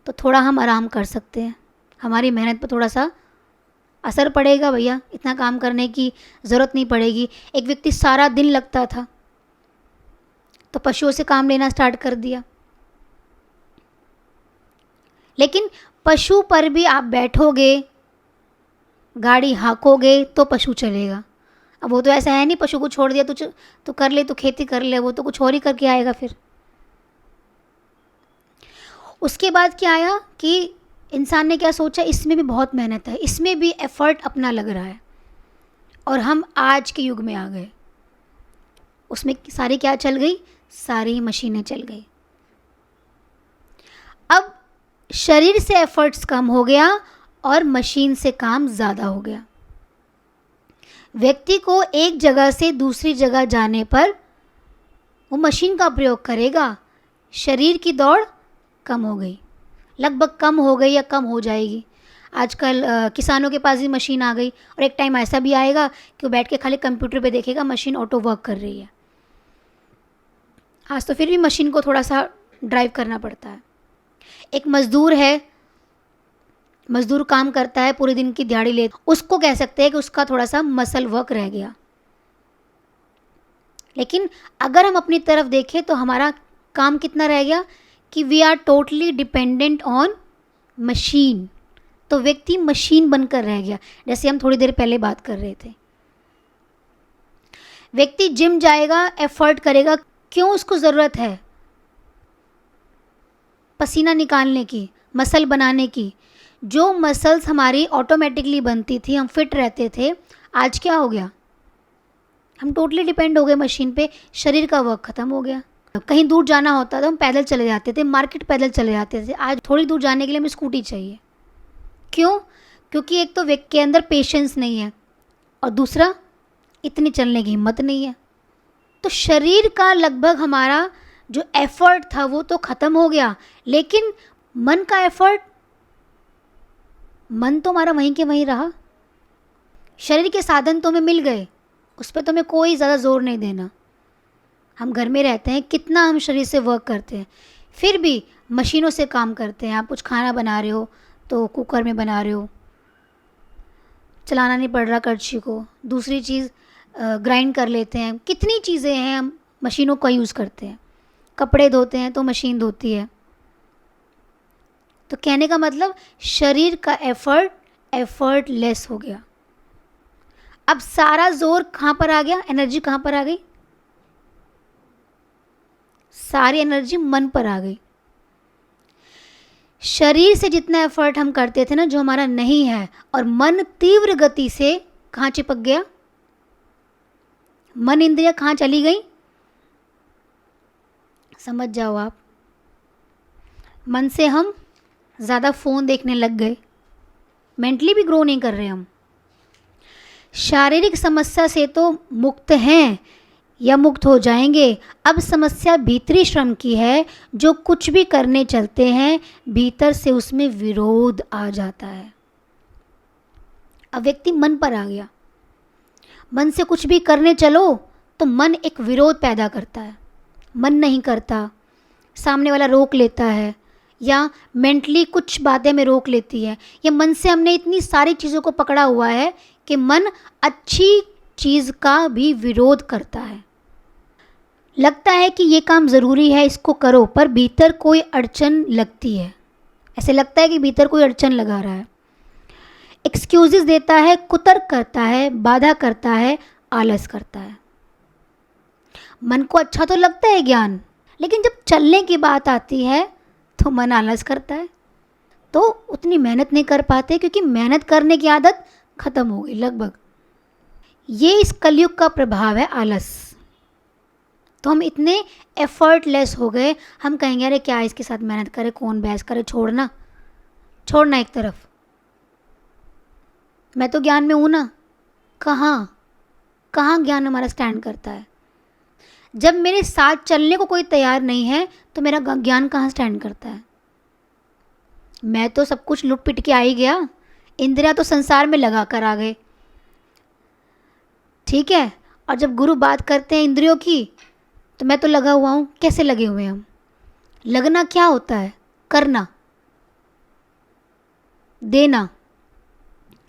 तो थोड़ा हम आराम कर सकते हैं, हमारी मेहनत पर थोड़ा सा असर पड़ेगा। भैया, इतना काम करने की ज़रूरत नहीं पड़ेगी। एक व्यक्ति सारा दिन लगता था तो पशुओं से काम लेना स्टार्ट कर दिया। लेकिन पशु पर भी आप बैठोगे, गाड़ी हाँकोगे तो पशु चलेगा। अब वो तो ऐसा है नहीं, पशु को छोड़ दिया तो कर ले, तो खेती कर ले, वो तो कुछ और ही करके आएगा। फिर उसके बाद क्या आया कि इंसान ने क्या सोचा? इसमें भी बहुत मेहनत है, इसमें भी एफर्ट अपना लग रहा है। और हम आज के युग में आ गए, उसमें सारी क्या चल गई? सारी मशीनें चल गई। अब शरीर से एफर्ट्स कम हो गया और मशीन से काम ज़्यादा हो गया। व्यक्ति को एक जगह से दूसरी जगह जाने पर वो मशीन का प्रयोग करेगा, शरीर की दौड़ कम हो गई, लगभग कम हो गई या कम हो जाएगी। आजकल किसानों के पास भी मशीन आ गई और एक टाइम ऐसा भी आएगा कि वो बैठ के खाली कंप्यूटर पे देखेगा मशीन ऑटो वर्क कर रही है। आज तो फिर भी मशीन को थोड़ा सा ड्राइव करना पड़ता है। एक मज़दूर है, मज़दूर काम करता है, पूरे दिन की दिहाड़ी ले, उसको कह सकते हैं कि उसका थोड़ा सा मसल वर्क रह गया। लेकिन अगर हम अपनी तरफ देखें तो हमारा काम कितना रह गया कि we are totally dependent on machine. तो व्यक्ति मशीन बनकर रह गया, जैसे हम थोड़ी देर पहले बात कर रहे थे। व्यक्ति जिम जाएगा, एफर्ट करेगा, क्यों? उसको ज़रूरत है पसीना निकालने की, मसल बनाने की। जो मसल्स हमारी ऑटोमेटिकली बनती थी, हम फिट रहते थे, आज क्या हो गया? हम टोटली डिपेंड हो गए मशीन पे, शरीर का वर्क ख़त्म हो गया। कहीं दूर जाना होता था हम पैदल चले जाते थे, मार्केट पैदल चले जाते थे। आज थोड़ी दूर जाने के लिए हमें स्कूटी चाहिए। क्यों? क्योंकि एक तो व्यक्ति के अंदर पेशेंस नहीं है, और दूसरा, इतनी चलने की हिम्मत नहीं है। तो शरीर का लगभग हमारा जो एफर्ट था वो तो ख़त्म हो गया, लेकिन मन का एफर्ट, मन तो हमारा वहीं के वहीं रहा। शरीर के साधन तो हमें मिल गए, उस पर तो हमें कोई ज़्यादा ज़ोर नहीं देना। हम घर में रहते हैं, कितना हम शरीर से वर्क करते हैं, फिर भी मशीनों से काम करते हैं। आप कुछ खाना बना रहे हो तो कुकर में बना रहे हो, चलाना नहीं पड़ रहा कड़छी को। दूसरी चीज़, ग्राइंड कर लेते हैं। कितनी चीज़ें हैं, हम मशीनों का यूज़ करते हैं। कपड़े धोते हैं तो मशीन धोती है। तो कहने का मतलब, शरीर का एफर्टलेस हो गया। अब सारा जोर कहाँ पर आ गया, एनर्जी कहाँ पर आ गई? सारी एनर्जी मन पर आ गई। शरीर से जितना एफर्ट हम करते थे ना, जो हमारा नहीं है, और मन तीव्र गति से कहाँ चिपक गया? मन इंद्रिया कहाँ चली गई? समझ जाओ आप। मन से हम ज़्यादा फ़ोन देखने लग गए, मेंटली भी ग्रो नहीं कर रहे हम। शारीरिक समस्या से तो मुक्त हैं या मुक्त हो जाएंगे। अब समस्या भीतरी श्रम की है। जो कुछ भी करने चलते हैं, भीतर से उसमें विरोध आ जाता है। अब व्यक्ति मन पर आ गया। मन से कुछ भी करने चलो तो मन एक विरोध पैदा करता है। मन नहीं करता, सामने वाला रोक लेता है, या मेंटली कुछ बातें में रोक लेती है, या मन से हमने इतनी सारी चीज़ों को पकड़ा हुआ है कि मन अच्छी चीज़ का भी विरोध करता है। लगता है कि ये काम ज़रूरी है, इसको करो, पर भीतर कोई अड़चन लगती है। ऐसे लगता है कि भीतर कोई अड़चन लगा रहा है। एक्सक्यूजेस देता है, कुतर्क करता है, बाधा करता है, आलस करता है। मन को अच्छा तो लगता है ज्ञान, लेकिन जब चलने की बात आती है तो मन आलस करता है। तो उतनी मेहनत नहीं कर पाते, क्योंकि मेहनत करने की आदत ख़त्म हो गई लगभग। ये इस कलयुग का प्रभाव है, आलस। तो हम इतने एफर्टलेस हो गए, हम कहेंगे अरे क्या इसके साथ मेहनत करे, कौन बहस करे, छोड़ना एक तरफ। मैं तो ज्ञान में हूँ ना। कहाँ ज्ञान हमारा स्टैंड करता है? जब मेरे साथ चलने को कोई तैयार नहीं है तो मेरा ज्ञान कहाँ स्टैंड करता है? मैं तो सब कुछ लुट पिट के आ ही गया, इंद्रियां तो संसार में लगा कर आ गए, ठीक है। और जब गुरु बात करते हैं इंद्रियों की, तो मैं तो लगा हुआ हूँ। कैसे लगे हुए हैं हम? लगना क्या होता है? करना, देना।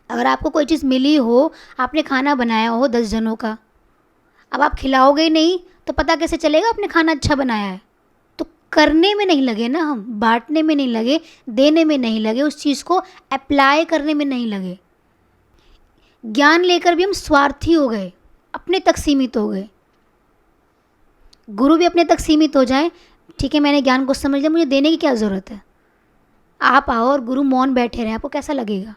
अगर आपको कोई चीज़ मिली हो, आपने खाना बनाया हो 10 जनों का, अब आप खिलाओगे ही नहीं तो पता कैसे चलेगा आपने खाना अच्छा बनाया है? तो करने में नहीं लगे ना हम, बांटने में नहीं लगे, देने में नहीं लगे, उस चीज़ को अप्लाई करने में नहीं लगे। ज्ञान लेकर भी हम स्वार्थी हो गए, अपने तक सीमित हो गए। गुरु भी अपने तक सीमित हो जाए, ठीक है मैंने ज्ञान को समझ लिया, मुझे देने की क्या ज़रूरत है। आप आओ और गुरु मौन बैठे रहे, आपको कैसा लगेगा?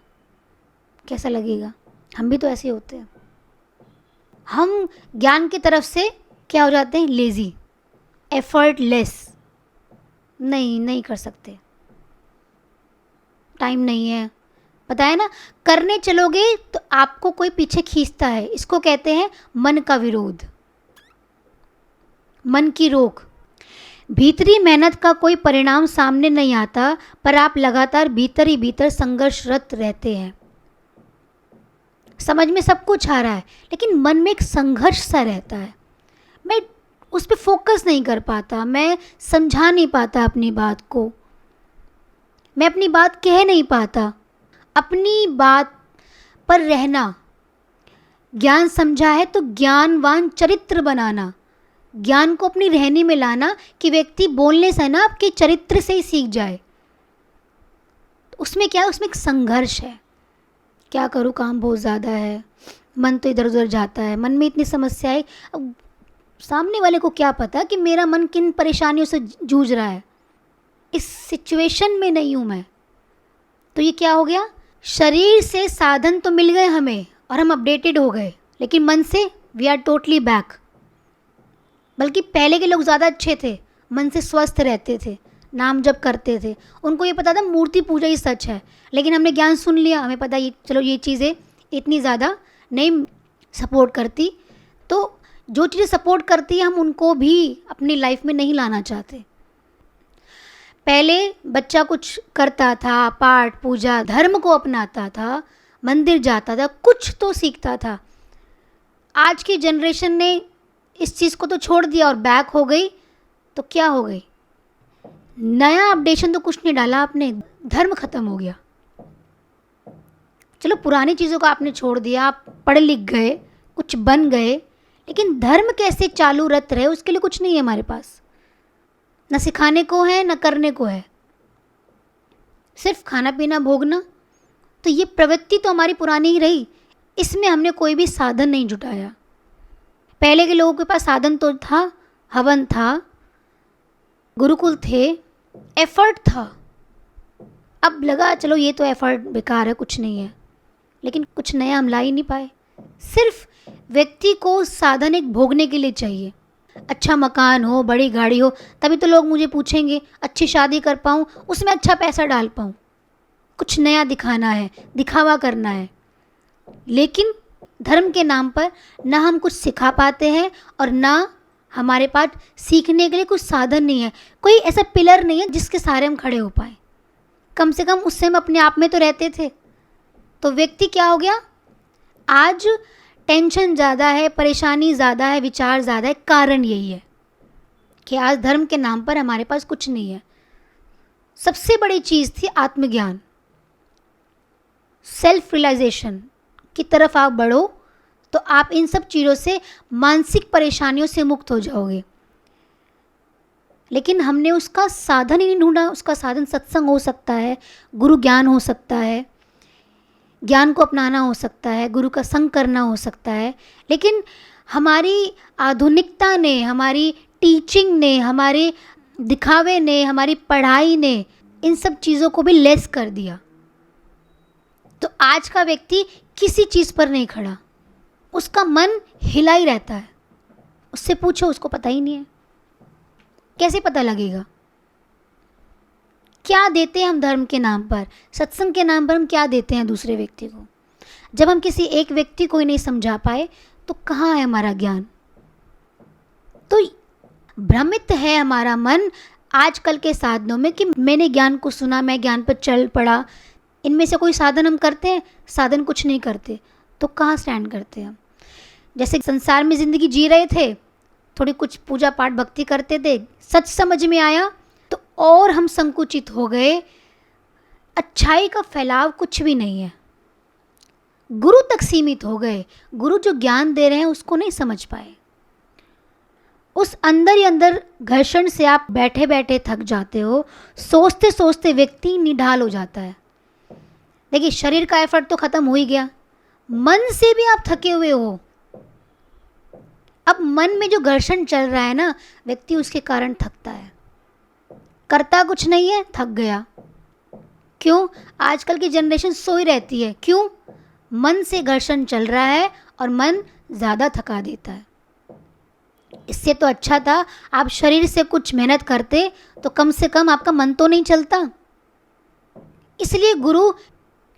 कैसा लगेगा? हम भी तो ऐसे होते हैं। हम ज्ञान की तरफ से क्या हो जाते हैं? Lazy, effortless. नहीं कर सकते, टाइम नहीं है। पता है ना, करने चलोगे तो आपको कोई पीछे खींचता है। इसको कहते हैं मन का विरोध, मन की रोक। भीतरी मेहनत का कोई परिणाम सामने नहीं आता, पर आप लगातार भीतर ही भीतर संघर्षरत रहते हैं। समझ में सब कुछ आ रहा है, लेकिन मन में एक संघर्ष सा रहता है। मैं उस पर फोकस नहीं कर पाता, मैं समझा नहीं पाता अपनी बात को, मैं अपनी बात कह नहीं पाता। अपनी बात पर रहना, ज्ञान समझा है तो ज्ञानवान चरित्र बनाना, ज्ञान को अपनी रहनी में लाना, कि व्यक्ति बोलने से ना आपके चरित्र से ही सीख जाए। उसमें क्या है? उसमें एक संघर्ष है। क्या करूँ, काम बहुत ज़्यादा है, मन तो इधर उधर जाता है, मन में इतनी समस्याएं। अब सामने वाले को क्या पता कि मेरा मन किन परेशानियों से जूझ रहा है? इस सिचुएशन में नहीं हूँ मैं। तो ये क्या हो गया? शरीर से साधन तो मिल गए हमें और हम अपडेटेड हो गए, लेकिन मन से वी आर टोटली बैक। बल्कि पहले के लोग ज़्यादा अच्छे थे, मन से स्वस्थ रहते थे, नाम जप करते थे। उनको ये पता था मूर्ति पूजा ही सच है, लेकिन हमने ज्ञान सुन लिया, हमें पता ये चलो ये चीज़ें इतनी ज़्यादा नहीं सपोर्ट करती। तो जो चीज़ें सपोर्ट करती है हम उनको भी अपनी लाइफ में नहीं लाना चाहते। पहले बच्चा कुछ करता था, पाठ पूजा धर्म को अपनाता था, मंदिर जाता था, कुछ तो सीखता था। आज की जनरेशन ने इस चीज़ को तो छोड़ दिया और बैक हो गई। तो क्या हो गई, नया अपडेशन तो कुछ नहीं डाला आपने, धर्म खत्म हो गया। चलो पुरानी चीज़ों को आपने छोड़ दिया, आप पढ़ लिख गए, कुछ बन गए, लेकिन धर्म कैसे चालू रत रहे उसके लिए कुछ नहीं है हमारे पास। न सिखाने को है न करने को है, सिर्फ खाना पीना भोगना। तो ये प्रवृत्ति तो हमारी पुरानी ही रही, इसमें हमने कोई भी साधन नहीं जुटाया। पहले के लोगों के पास साधन तो था, हवन था, गुरुकुल थे, एफर्ट था। अब लगा चलो ये तो एफर्ट बेकार है, कुछ नहीं है, लेकिन कुछ नया हम ला ही नहीं पाए। सिर्फ व्यक्ति को साधन एक भोगने के लिए चाहिए, अच्छा मकान हो, बड़ी गाड़ी हो, तभी तो लोग मुझे पूछेंगे, अच्छी शादी कर पाऊँ, उसमें अच्छा पैसा डाल पाऊँ। कुछ नया दिखाना है, दिखावा करना है। लेकिन धर्म के नाम पर ना हम कुछ सिखा पाते हैं और ना हमारे पास सीखने के लिए कुछ साधन नहीं है, कोई ऐसा पिलर नहीं है जिसके सहारे हम खड़े हो पाए। कम से कम उससे हम अपने आप में तो रहते थे। तो व्यक्ति क्या हो गया, आज टेंशन ज़्यादा है, परेशानी ज़्यादा है, विचार ज़्यादा है। कारण यही है कि आज धर्म के नाम पर हमारे पास कुछ नहीं है। सबसे बड़ी चीज़ थी आत्मज्ञान, सेल्फ रियलाइजेशन की तरफ आप बढ़ो तो आप इन सब चीज़ों से, मानसिक परेशानियों से मुक्त हो जाओगे। लेकिन हमने उसका साधन ही नहीं ढूंढा। उसका साधन सत्संग हो सकता है, गुरु ज्ञान हो सकता है, ज्ञान को अपनाना हो सकता है, गुरु का संग करना हो सकता है। लेकिन हमारी आधुनिकता ने, हमारी टीचिंग ने, हमारे दिखावे ने, हमारी पढ़ाई ने इन सब चीज़ों को भी लेस कर दिया। तो आज का व्यक्ति किसी चीज़ पर नहीं खड़ा, उसका मन हिला ही रहता है। उससे पूछो, उसको पता ही नहीं है। कैसे पता लगेगा? क्या देते हैं हम धर्म के नाम पर, सत्संग के नाम पर हम क्या देते हैं दूसरे व्यक्ति को? जब हम किसी एक व्यक्ति को ही नहीं समझा पाए तो कहाँ है हमारा ज्ञान? तो भ्रमित है हमारा मन आजकल के साधनों में कि मैंने ज्ञान को सुना, मैं ज्ञान पर चल पड़ा। इनमें से कोई साधन हम करते हैं? साधन कुछ नहीं करते। तो कहाँ स्टैंड करते हैं हम? जैसे संसार में ज़िंदगी जी रहे थे, थोड़ी कुछ पूजा पाठ भक्ति करते थे, सच समझ में आया तो और हम संकुचित हो गए। अच्छाई का फैलाव कुछ भी नहीं है, गुरु तक सीमित हो गए। गुरु जो ज्ञान दे रहे हैं उसको नहीं समझ पाए। उस अंदर ही अंदर घर्षण से आप बैठे बैठे थक जाते हो, सोचते सोचते व्यक्ति निढाल हो जाता है। देखिए, शरीर का एफर्ट तो खत्म हो ही गया, मन से भी आप थके हुए हो। अब मन में जो घर्षण चल रहा है ना, व्यक्ति उसके कारण थकता है। करता कुछ नहीं है, थक गया। क्यों? आजकल की जनरेशन सोई रहती है। क्यों? मन से घर्षण चल रहा है और मन ज़्यादा थका देता है। इससे तो अच्छा था आप शरीर से कुछ मेहनत करते तो कम से कम आपका मन तो नहीं चलता। इसलिए गुरु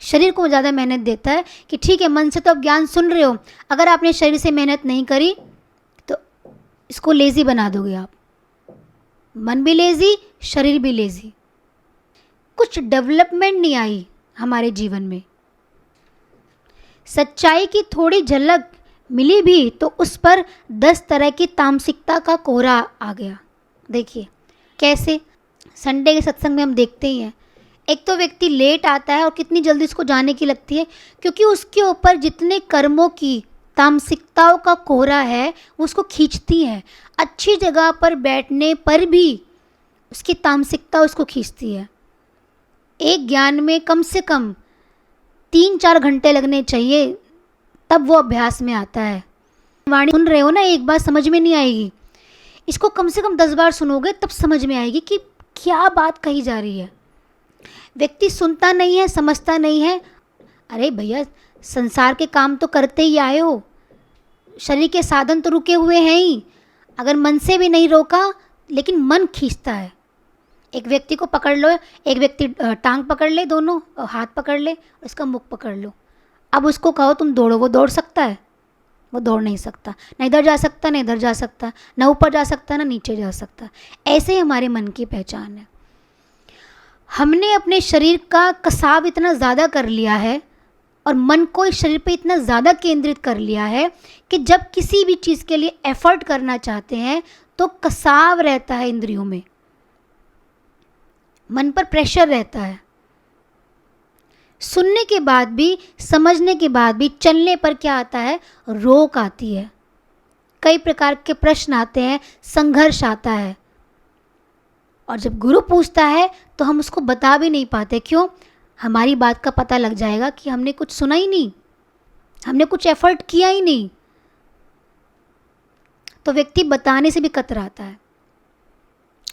शरीर को ज़्यादा मेहनत देता है कि ठीक है, मन से तो आप ज्ञान सुन रहे हो, अगर आपने शरीर से मेहनत नहीं करी तो इसको लेज़ी बना दोगे आप। मन भी लेज़ी, शरीर भी लेज़ी। कुछ डेवलपमेंट नहीं आई हमारे जीवन में। सच्चाई की थोड़ी झलक मिली भी तो उस पर 10 तरह की तामसिकता का कोहरा आ गया। देखिए कैसे, संडे के सत्संग में हम देखते ही हैं, एक तो व्यक्ति लेट आता है और कितनी जल्दी उसको जाने की लगती है, क्योंकि उसके ऊपर जितने कर्मों की तामसिकताओं का कोहरा है वो उसको खींचती है। अच्छी जगह पर बैठने पर भी उसकी तामसिकता उसको खींचती है। एक ज्ञान में कम से कम 3-4 घंटे लगने चाहिए, तब वो अभ्यास में आता है। वाणी सुन रहे हो ना, एक बार समझ में नहीं आएगी, इसको कम से कम 10 बार सुनोगे तब समझ में आएगी कि क्या बात कही जा रही है। व्यक्ति सुनता नहीं है, समझता नहीं है। अरे भैया, संसार के काम तो करते ही आए हो, शरीर के साधन तो रुके हुए हैं ही। अगर मन से भी नहीं रोका, लेकिन मन खींचता है। एक व्यक्ति को पकड़ लो, एक व्यक्ति टांग पकड़ ले, दोनों हाथ पकड़ ले, उसका मुख पकड़ लो। अब उसको कहो तुम दौड़ो, वो दौड़ सकता है? वो दौड़ नहीं सकता, ना इधर जा सकता ना इधर जा सकता, ना ऊपर जा सकता ना नीचे जा सकता। ऐसे ही हमारे मन की पहचान है। हमने अपने शरीर का कसाव इतना ज़्यादा कर लिया है और मन को इस शरीर पे इतना ज़्यादा केंद्रित कर लिया है कि जब किसी भी चीज़ के लिए एफर्ट करना चाहते हैं तो कसाव रहता है इंद्रियों में, मन पर प्रेशर रहता है। सुनने के बाद भी, समझने के बाद भी चलने पर क्या आता है, रोक आती है, कई प्रकार के प्रश्न आते हैं, संघर्ष आता है। और जब गुरु पूछता है तो हम उसको बता भी नहीं पाते। क्यों? हमारी बात का पता लग जाएगा कि हमने कुछ सुना ही नहीं, हमने कुछ एफर्ट किया ही नहीं। तो व्यक्ति बताने से भी कतराता है।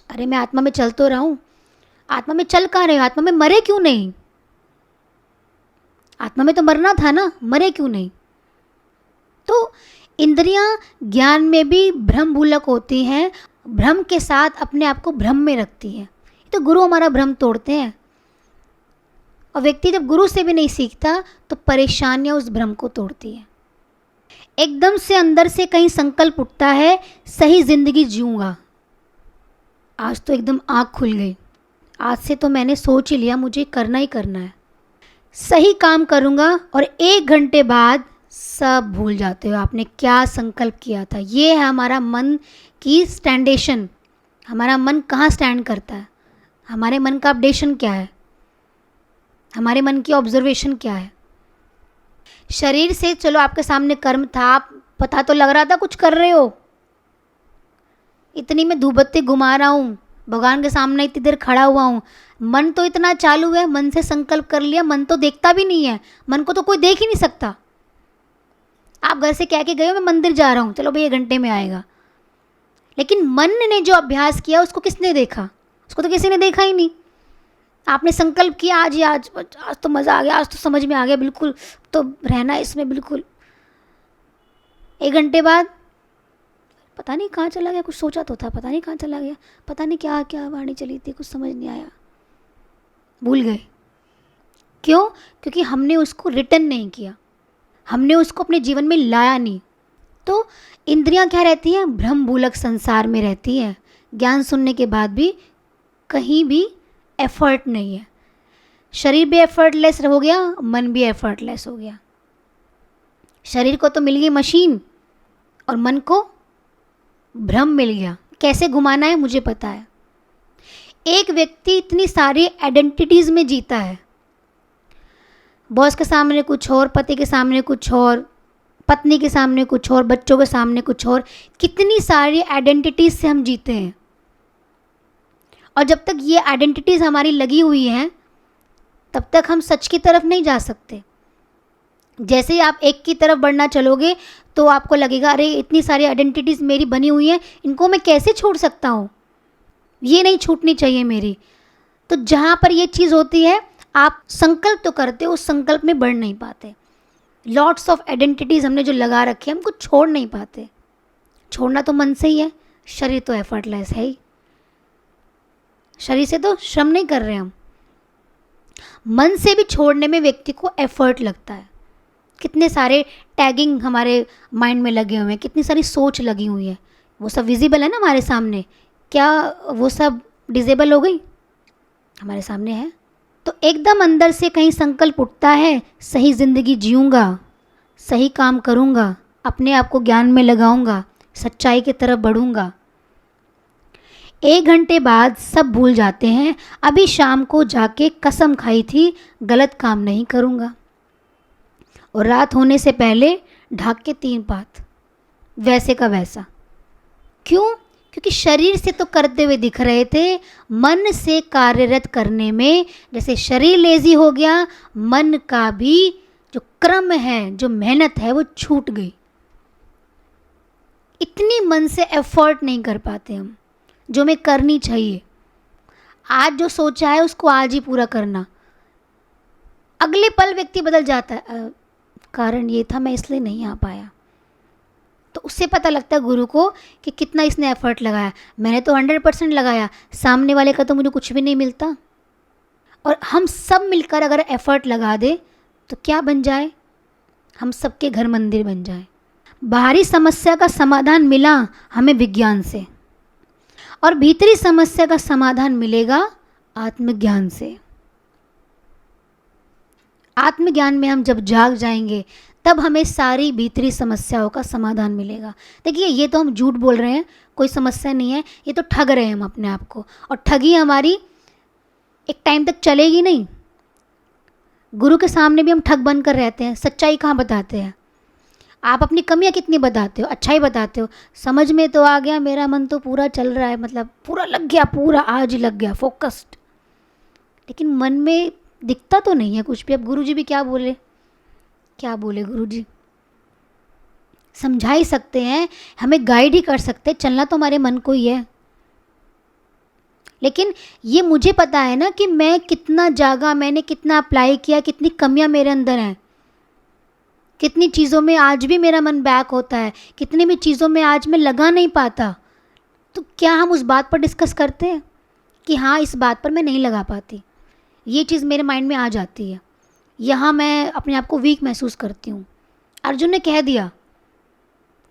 अरे मैं आत्मा में चल तो रहा हूँ, आत्मा में चल कहाँ रहे हो, आत्मा में मरे क्यों नहीं? आत्मा में तो मरना था ना, मरे क्यों नहीं? तो इंद्रियां ज्ञान में भी भ्रम भूलक होती हैं, भ्रम के साथ अपने आप को भ्रम में रखती हैं। तो गुरु हमारा भ्रम तोड़ते हैं। और व्यक्ति जब गुरु से भी नहीं सीखता तो परेशानियां उस भ्रम को तोड़ती हैं। एकदम से अंदर से कहीं संकल्प उठता है, सही जिंदगी जीऊंगा। आज तो एकदम आँख खुल गई, आज से तो मैंने सोच ही लिया मुझे करना ही करना है, सही काम करूँगा। और 1 घंटे बाद सब भूल जाते हो आपने क्या संकल्प किया था। ये है हमारा मन की स्टैंडेशन। हमारा मन कहाँ स्टैंड करता है, हमारे मन का अपडेशन क्या है, हमारे मन की ऑब्जर्वेशन क्या है। शरीर से चलो आपके सामने कर्म था, आप पता तो लग रहा था कुछ कर रहे हो, इतनी मैं धूप बत्ती घुमा रहा हूँ, भगवान के सामने इतनी देर खड़ा हुआ हूँ, मन तो इतना चालू है, मन से संकल्प कर लिया, मन तो देखता भी नहीं है, मन को तो कोई देख ही नहीं सकता। आप घर से कह के गए हो मैं मंदिर जा रहा हूँ, चलो भाई 1 घंटे में आएगा, लेकिन मन ने जो अभ्यास किया उसको किसने देखा? उसको तो किसी ने देखा ही नहीं। आपने संकल्प किया आज तो मज़ा आ गया, आज तो समझ में आ गया, बिल्कुल तो रहना इसमें बिल्कुल। 1 घंटे बाद पता नहीं कहाँ चला गया, कुछ सोचा तो था, पता नहीं कहाँ चला गया, पता नहीं क्या क्या वाणी चली थी, कुछ समझ नहीं आया, भूल गए। क्यों? क्योंकि हमने उसको रिटर्न नहीं किया, हमने उसको अपने जीवन में लाया नहीं। तो इंद्रियां क्या रहती हैं? भ्रम भूलक संसार में रहती हैं। ज्ञान सुनने के बाद भी कहीं भी एफर्ट नहीं है। शरीर भी एफर्टलेस हो गया, मन भी एफर्टलेस हो गया। शरीर को तो मिल गई मशीन और मन को भ्रम मिल गया, कैसे घुमाना है मुझे पता है। एक व्यक्ति इतनी सारी आइडेंटिटीज़ में जीता है, बॉस के सामने कुछ और, पति के सामने कुछ और, पत्नी के सामने कुछ और, बच्चों के सामने कुछ और, कितनी सारी आइडेंटिटीज़ से हम जीते हैं। और जब तक ये आइडेंटिटीज़ हमारी लगी हुई हैं तब तक हम सच की तरफ नहीं जा सकते। जैसे ही आप एक की तरफ बढ़ना चलोगे तो आपको लगेगा अरे इतनी सारी आइडेंटिटीज़ मेरी बनी हुई हैं, इनको मैं कैसे छोड़ सकता हूँ, ये नहीं छूटनी चाहिए मेरी। तो जहाँ पर ये चीज़ होती है आप संकल्प तो करते हो, उस संकल्प में बढ़ नहीं पाते। लॉट्स ऑफ आइडेंटिटीज़ हमने जो लगा रखे हैं, हमको छोड़ नहीं पाते। छोड़ना तो मन से ही है, शरीर तो एफर्टलेस है ही, शरीर से तो श्रम नहीं कर रहे हम। मन से भी छोड़ने में व्यक्ति को एफर्ट लगता है। कितने सारे टैगिंग हमारे माइंड में लगे हुए हैं, कितनी सारी सोच लगी हुई है, वो सब विजिबल है ना हमारे सामने। क्या वो सब डिसेबल हो गई? हमारे सामने है। तो एकदम अंदर से कहीं संकल्प उठता है, सही ज़िंदगी जीऊँगा, सही काम करूँगा, अपने आप को ज्ञान में लगाऊँगा, सच्चाई की तरफ बढ़ूँगा। 1 घंटे बाद सब भूल जाते हैं। अभी शाम को जाके कसम खाई थी गलत काम नहीं करूँगा, और रात होने से पहले ढाक के 3 पात, वैसे का वैसा। क्यों? क्योंकि शरीर से तो करते हुए दिख रहे थे, मन से कार्यरत करने में जैसे शरीर लेजी हो गया, मन का भी जो क्रम है, जो मेहनत है, वो छूट गई। इतनी मन से एफर्ट नहीं कर पाते हम, जो हमें करनी चाहिए। आज जो सोचा है उसको आज ही पूरा करना। अगले पल व्यक्ति बदल जाता है, कारण ये था मैं इसलिए नहीं आ पाया। तो उससे पता लगता है गुरु को कि कितना इसने एफर्ट लगाया। मैंने तो 100% लगाया, सामने वाले का तो मुझे कुछ भी नहीं मिलता। और हम सब मिलकर अगर एफर्ट लगा दे तो क्या बन जाए? हम सबके घर मंदिर बन जाए। बाहरी समस्या का समाधान मिला हमें विज्ञान से, और भीतरी समस्या का समाधान मिलेगा आत्मज्ञान से। आत्मज्ञान में हम जब जाग जाएंगे तब हमें सारी भीतरी समस्याओं का समाधान मिलेगा। देखिए, ये तो हम झूठ बोल रहे हैं, कोई समस्या नहीं है, ये तो ठग रहे हैं हम अपने आप को, और ठगी हमारी एक टाइम तक चलेगी नहीं। गुरु के सामने भी हम ठग बनकर रहते हैं, सच्चाई कहाँ बताते हैं। आप अपनी कमियां कितनी बताते हो, अच्छाई बताते हो। समझ में तो आ गया, मेरा मन तो पूरा चल रहा है, मतलब पूरा लग गया, पूरा आज ही लग गया, फोकस्ड, लेकिन मन में दिखता तो नहीं है कुछ भी। अब गुरुजी भी क्या बोले, क्या बोले गुरुजी? समझा ही सकते हैं, हमें गाइड ही कर सकते हैं, चलना तो हमारे मन को ही है। लेकिन ये मुझे पता है ना कि मैं कितना जागा, मैंने कितना अप्लाई किया, कितनी कमियां मेरे अंदर हैं, कितनी चीज़ों में आज भी मेरा मन बैक होता है, कितनी भी चीज़ों में आज मैं लगा नहीं पाता। तो क्या हम उस बात पर डिस्कस करते हैं कि हाँ, इस बात पर मैं नहीं लगा पाती, ये चीज़ मेरे माइंड में आ जाती है, यहाँ मैं अपने आप को वीक महसूस करती हूँ। अर्जुन ने कह दिया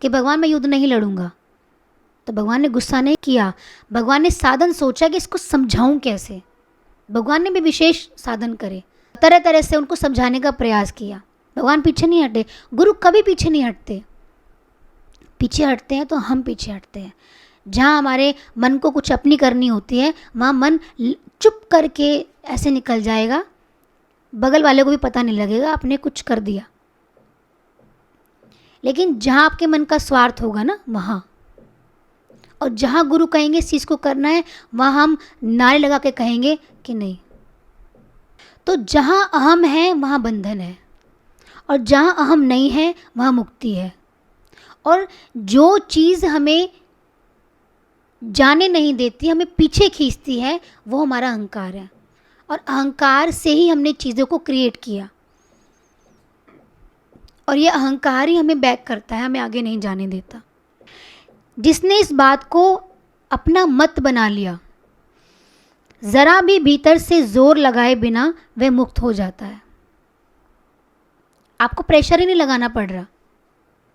कि भगवान मैं युद्ध नहीं लड़ूंगा, तो भगवान ने गुस्सा नहीं किया, भगवान ने साधन सोचा कि इसको समझाऊं कैसे। भगवान ने भी विशेष साधन करे, तरह तरह से उनको समझाने का प्रयास किया। भगवान पीछे नहीं हटे, गुरु कभी पीछे नहीं हटते। पीछे हटते हैं तो हम पीछे हटते हैं। जहाँ हमारे मन को कुछ अपनी करनी होती है, वहाँ मन चुप करके ऐसे निकल जाएगा, बगल वाले को भी पता नहीं लगेगा आपने कुछ कर दिया। लेकिन जहाँ आपके मन का स्वार्थ होगा ना, वहाँ, और जहाँ गुरु कहेंगे इस चीज़ को करना है, वहाँ हम नारे लगा के कहेंगे कि नहीं। तो जहाँ अहम है वहाँ बंधन है, और जहाँ अहम नहीं है वहाँ मुक्ति है। और जो चीज़ हमें जाने नहीं देती, हमें पीछे खींचती है, वो हमारा अहंकार है, और अहंकार से ही हमने चीज़ों को क्रिएट किया, और ये अहंकार ही हमें बैक करता है, हमें आगे नहीं जाने देता। जिसने इस बात को अपना मत बना लिया, ज़रा भी भीतर से जोर लगाए बिना वह मुक्त हो जाता है। आपको प्रेशर ही नहीं लगाना पड़ रहा।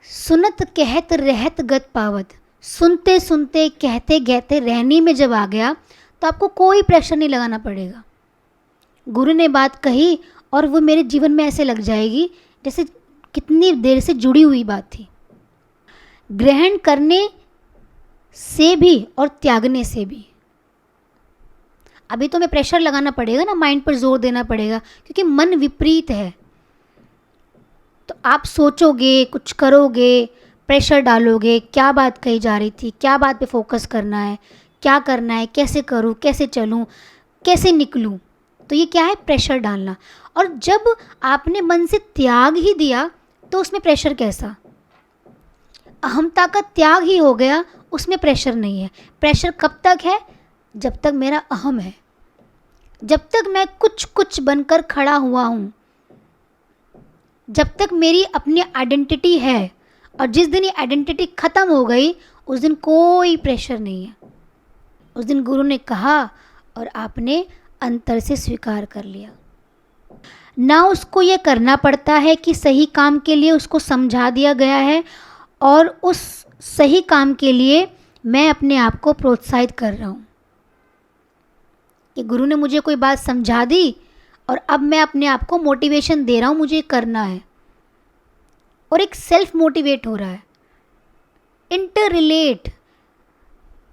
सुनत कहत रहत गत पावत, सुनते सुनते कहते कहते रहने में जब आ गया तो आपको कोई प्रेशर नहीं लगाना पड़ेगा। गुरु ने बात कही और वो मेरे जीवन में ऐसे लग जाएगी जैसे कितनी देर से जुड़ी हुई बात थी। ग्रहण करने से भी और त्यागने से भी। अभी तो हमें प्रेशर लगाना पड़ेगा ना, माइंड पर जोर देना पड़ेगा, क्योंकि मन विपरीत है। तो आप सोचोगे, कुछ करोगे, प्रेशर डालोगे, क्या बात कही जा रही थी, क्या बात पे फोकस करना है, क्या करना है, कैसे करूँ, कैसे चलूँ, कैसे निकलूँ। तो ये क्या है? प्रेशर डालना। और जब आपने मन से त्याग ही दिया तो उसमें प्रेशर कैसा? अहमता का त्याग ही हो गया, उसमें प्रेशर नहीं है। प्रेशर कब तक है? जब तक मेरा अहम है, जब तक मैं कुछ कुछ बनकर खड़ा हुआ हूँ, जब तक मेरी अपनी आइडेंटिटी है। और जिस दिन ये आइडेंटिटी ख़त्म हो गई उस दिन कोई प्रेशर नहीं है। उस दिन गुरु ने कहा और आपने अंतर से स्वीकार कर लिया। ना उसको ये करना पड़ता है कि सही काम के लिए उसको समझा दिया गया है, और उस सही काम के लिए मैं अपने आप को प्रोत्साहित कर रहा हूँ कि गुरु ने मुझे कोई बात समझा दी और अब मैं अपने आप को मोटिवेशन दे रहा हूँ, मुझे करना है। और एक सेल्फ मोटिवेट हो रहा है, इंटर रिलेट,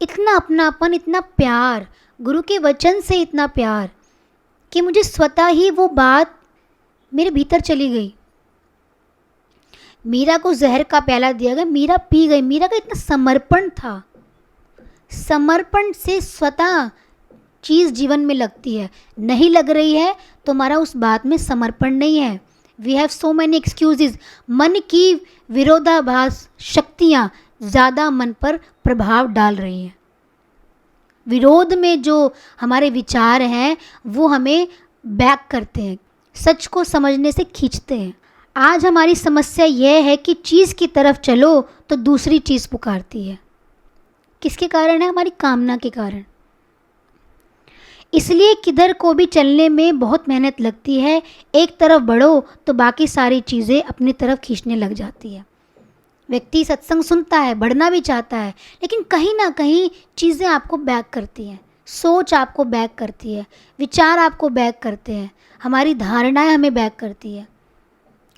इतना अपनापन, इतना प्यार, गुरु के वचन से इतना प्यार कि मुझे स्वतः ही वो बात मेरे भीतर चली गई। मीरा को जहर का प्याला दिया गया, मीरा पी गई। मीरा का इतना समर्पण था। समर्पण से स्वतः चीज़ जीवन में लगती है। नहीं लग रही है तो हमारा उस बात में समर्पण नहीं है। We have so many excuses. मन की विरोधाभास शक्तियाँ ज़्यादा मन पर प्रभाव डाल रही हैं। विरोध में जो हमारे विचार हैं वो हमें बैक करते हैं, सच को समझने से खींचते हैं। आज हमारी समस्या यह है कि चीज़ की तरफ चलो तो दूसरी चीज़ पुकारती है। किसके कारण है? हमारी कामना के कारण। इसलिए किधर को भी चलने में बहुत मेहनत लगती है। एक तरफ बढ़ो तो बाकी सारी चीज़ें अपनी तरफ खींचने लग जाती है। व्यक्ति सत्संग सुनता है, बढ़ना भी चाहता है, लेकिन कहीं ना कहीं चीज़ें आपको बैक करती हैं, सोच आपको बैक करती है, विचार आपको बैक करते हैं, हमारी धारणाएं हमें बैक करती है।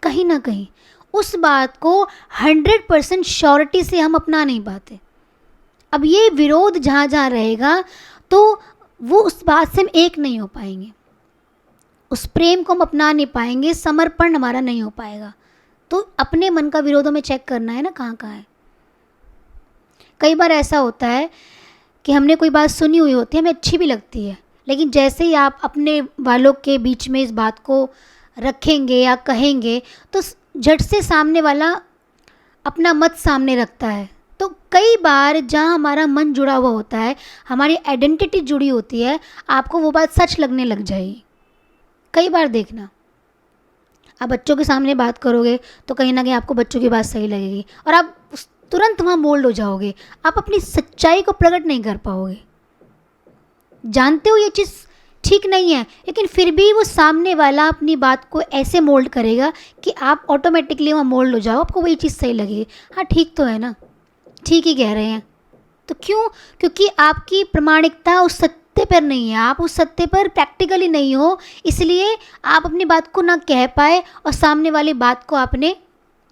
कहीं ना कहीं उस बात को 100% श्योरिटी से हम अपना नहीं पाते। अब ये विरोध जहाँ जहाँ रहेगा तो वो उस बात से हम एक नहीं हो पाएंगे, उस प्रेम को हम अपना नहीं पाएंगे, समर्पण हमारा नहीं हो पाएगा। तो अपने मन का विरोध हमें चेक करना है ना, कहाँ कहाँ है। कई बार ऐसा होता है कि हमने कोई बात सुनी हुई होती है, हमें अच्छी भी लगती है, लेकिन जैसे ही आप अपने वालों के बीच में इस बात को रखेंगे या कहेंगे तो झट से सामने वाला अपना मत सामने रखता है। तो कई बार जहाँ हमारा मन जुड़ा हुआ होता है, हमारी आइडेंटिटी जुड़ी होती है, आपको वो बात सच लगने लग जाएगी। कई बार देखना, आप बच्चों के सामने बात करोगे तो कहीं ना कहीं आपको बच्चों की बात सही लगेगी और आप तुरंत वहाँ मोल्ड हो जाओगे, आप अपनी सच्चाई को प्रकट नहीं कर पाओगे। जानते हो ये चीज़ ठीक नहीं है, लेकिन फिर भी वो सामने वाला अपनी बात को ऐसे मोल्ड करेगा कि आप ऑटोमेटिकली वहाँ मोल्ड हो जाओ, आपको वही चीज़ सही लगेगी। हाँ ठीक तो है ना, ठीक ही कह रहे हैं। तो क्यों? क्योंकि आपकी प्रामाणिकता उस सत्य पर नहीं है, आप उस सत्य पर प्रैक्टिकली नहीं हो, इसलिए आप अपनी बात को ना कह पाए और सामने वाली बात को आपने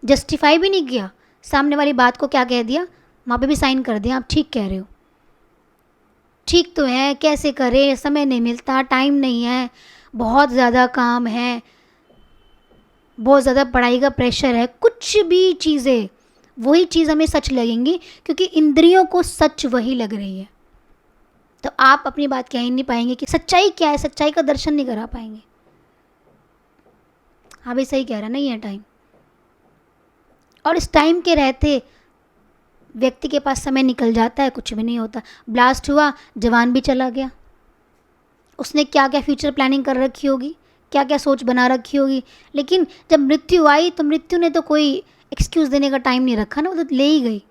जस्टिफाई भी नहीं किया। सामने वाली बात को क्या कह दिया, वहाँ पे भी साइन कर दिया, आप ठीक कह रहे हो, ठीक तो है, कैसे करें, समय नहीं मिलता, टाइम नहीं है, बहुत ज़्यादा काम है, बहुत ज़्यादा पढ़ाई का प्रेशर है, कुछ भी चीज़ें वही चीज़ हमें सच लगेंगी क्योंकि इंद्रियों को सच वही लग रही है। तो आप अपनी बात कह ही नहीं पाएंगे कि सच्चाई क्या है, सच्चाई का दर्शन नहीं करा पाएंगे। हाँ भाई सही कह रहा, नहीं है टाइम। और इस टाइम के रहते व्यक्ति के पास समय निकल जाता है, कुछ भी नहीं होता। ब्लास्ट हुआ, जवान भी चला गया, उसने क्या क्या फ्यूचर प्लानिंग कर रखी होगी, क्या क्या सोच बना रखी होगी, लेकिन जब मृत्यु आई तो मृत्यु ने तो कोई एक्सक्यूज़ देने का टाइम नहीं रखा ना, वो तो ले ही गई।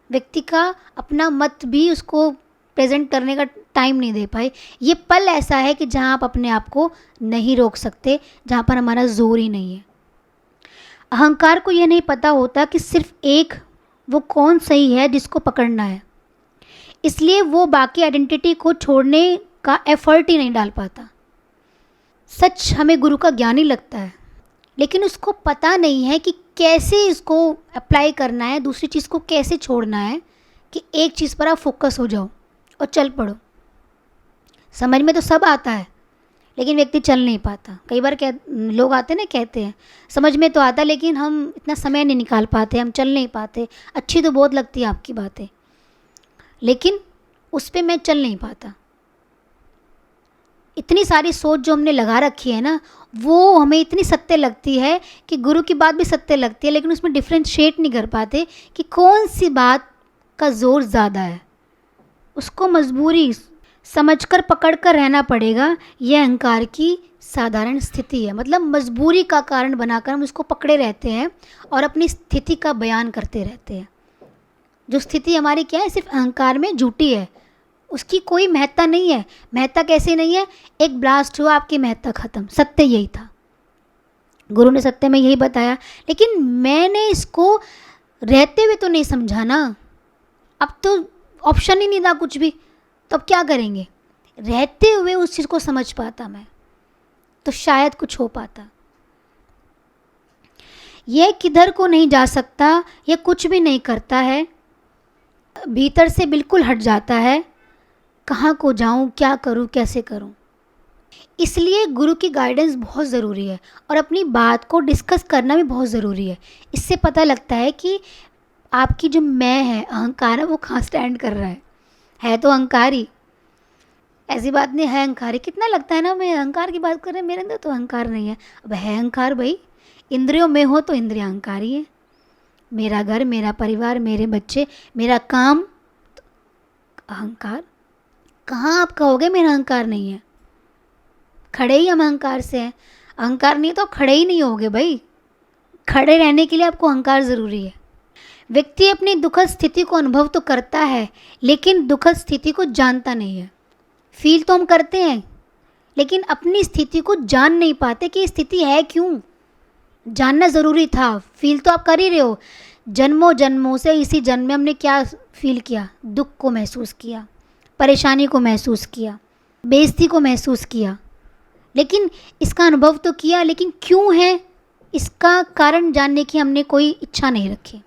व्यक्ति का अपना मत भी उसको प्रेजेंट करने का टाइम नहीं दे पाए। ये पल ऐसा है कि जहाँ आप अपने आप को नहीं रोक सकते, जहाँ पर हमारा जोर ही नहीं है। अहंकार को यह नहीं पता होता कि सिर्फ एक वो कौन सही है जिसको पकड़ना है, इसलिए वो बाकी आइडेंटिटी को छोड़ने का एफर्ट ही नहीं डाल पाता। सच हमें गुरु का ज्ञान ही लगता है, लेकिन उसको पता नहीं है कि कैसे इसको अप्लाई करना है, दूसरी चीज़ को कैसे छोड़ना है, कि एक चीज़ पर आप फोकस हो जाओ और चल पड़ो। समझ में तो सब आता है, लेकिन व्यक्ति चल नहीं पाता। कई बार लोग आते ना, कहते हैं समझ में तो आता लेकिन हम इतना समय नहीं निकाल पाते, हम चल नहीं पाते। अच्छी तो बहुत लगती है आपकी बातें, लेकिन उस पर मैं चल नहीं पाता। इतनी सारी सोच जो हमने लगा रखी है ना, वो हमें इतनी सत्य लगती है कि गुरु की बात भी सत्य लगती है, लेकिन उसमें डिफ्रेंशिएट नहीं कर पाते कि कौन सी बात का जोर ज़्यादा है। उसको मजबूरी समझकर पकड़ कर रहना पड़ेगा। यह अहंकार की साधारण स्थिति है, मतलब मजबूरी का कारण बनाकर हम उसको पकड़े रहते हैं और अपनी स्थिति का बयान करते रहते हैं। जो स्थिति हमारी क्या है, सिर्फ अहंकार में झूठी है, उसकी कोई महत्ता नहीं है। महत्ता कैसे नहीं है? एक ब्लास्ट हुआ, आपकी महत्ता खत्म। सत्य यही था, गुरु ने सत्य में यही बताया, लेकिन मैंने इसको रहते हुए तो नहीं समझा ना। अब तो ऑप्शन ही नहीं था कुछ भी, तो अब क्या करेंगे? रहते हुए उस चीज़ को समझ पाता मैं, तो शायद कुछ हो पाता। यह किधर को नहीं जा सकता, यह कुछ भी नहीं करता है, भीतर से बिल्कुल हट जाता है। कहाँ को जाऊँ, क्या करूँ, कैसे करूँ? इसलिए गुरु की गाइडेंस बहुत ज़रूरी है और अपनी बात को डिस्कस करना भी बहुत ज़रूरी है। इससे पता लगता है कि आपकी जो मैं है, अहंकार है, वो कहाँ स्टैंड कर रहा है तो अहंकारी। ऐसी बात नहीं है अहंकारी, कितना लगता है ना मैं अहंकार की बात कर रहे हैं, मेरे अंदर तो अहंकार नहीं है। अब है अहंकार भाई, इंद्रियों में हो तो इंद्रियां अहंकारी है। मेरा घर, मेरा परिवार, मेरे बच्चे, मेरा काम, तो अहंकार। कहाँ आप कहोगे मेरा अहंकार नहीं है? खड़े ही हम अहंकार से हैं। अहंकार नहीं तो खड़े ही नहीं होगे भाई। खड़े रहने के लिए आपको अहंकार ज़रूरी है। व्यक्ति अपनी दुखद स्थिति को अनुभव तो करता है, लेकिन दुखद स्थिति को जानता नहीं है। फील तो हम करते हैं, लेकिन अपनी स्थिति को जान नहीं पाते कि स्थिति है क्यों। जानना ज़रूरी था, फील तो आप कर ही रहे हो। जन्मों जन्मों से इसी जन्म में हमने क्या फील किया? दुख को महसूस किया, परेशानी को महसूस किया, बेइज्जती को महसूस किया, लेकिन इसका अनुभव तो किया, लेकिन क्यों है इसका कारण जानने की हमने कोई इच्छा नहीं रखी।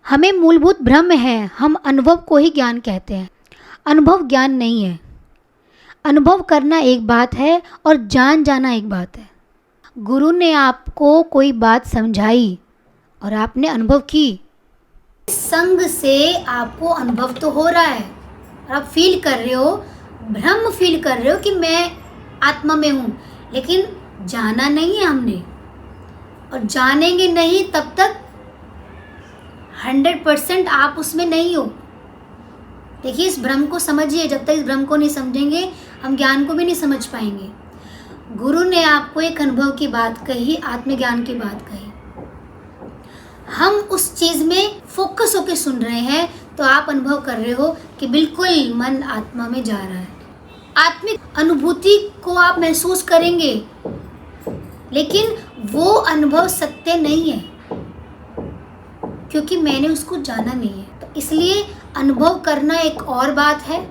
हमें मूलभूत भ्रम है, हम अनुभव को ही ज्ञान कहते हैं। अनुभव ज्ञान नहीं है। अनुभव करना एक बात है और जान जाना एक बात है। गुरु ने आपको कोई बात समझाई और आपने अनुभव की, संग से आपको अनुभव तो हो रहा है और आप फील कर रहे हो, भ्रम फील कर रहे हो कि मैं आत्मा में हूँ, लेकिन जाना नहीं है हमने, और जानेंगे नहीं तब तक 100% आप उसमें नहीं हो। देखिए, इस भ्रम को समझिए। जब तक इस भ्रम को नहीं समझेंगे हम ज्ञान को भी नहीं समझ पाएंगे। गुरु ने आपको एक अनुभव की बात कही, आत्मज्ञान की बात कही, हम उस चीज़ में फोकस होकर सुन रहे हैं, तो आप अनुभव कर रहे हो कि बिल्कुल मन आत्मा में जा रहा है। आत्मिक अनुभूति को आप महसूस करेंगे, लेकिन वो अनुभव सत्य नहीं है, क्योंकि मैंने उसको जाना नहीं है। तो इसलिए अनुभव करना एक और बात है।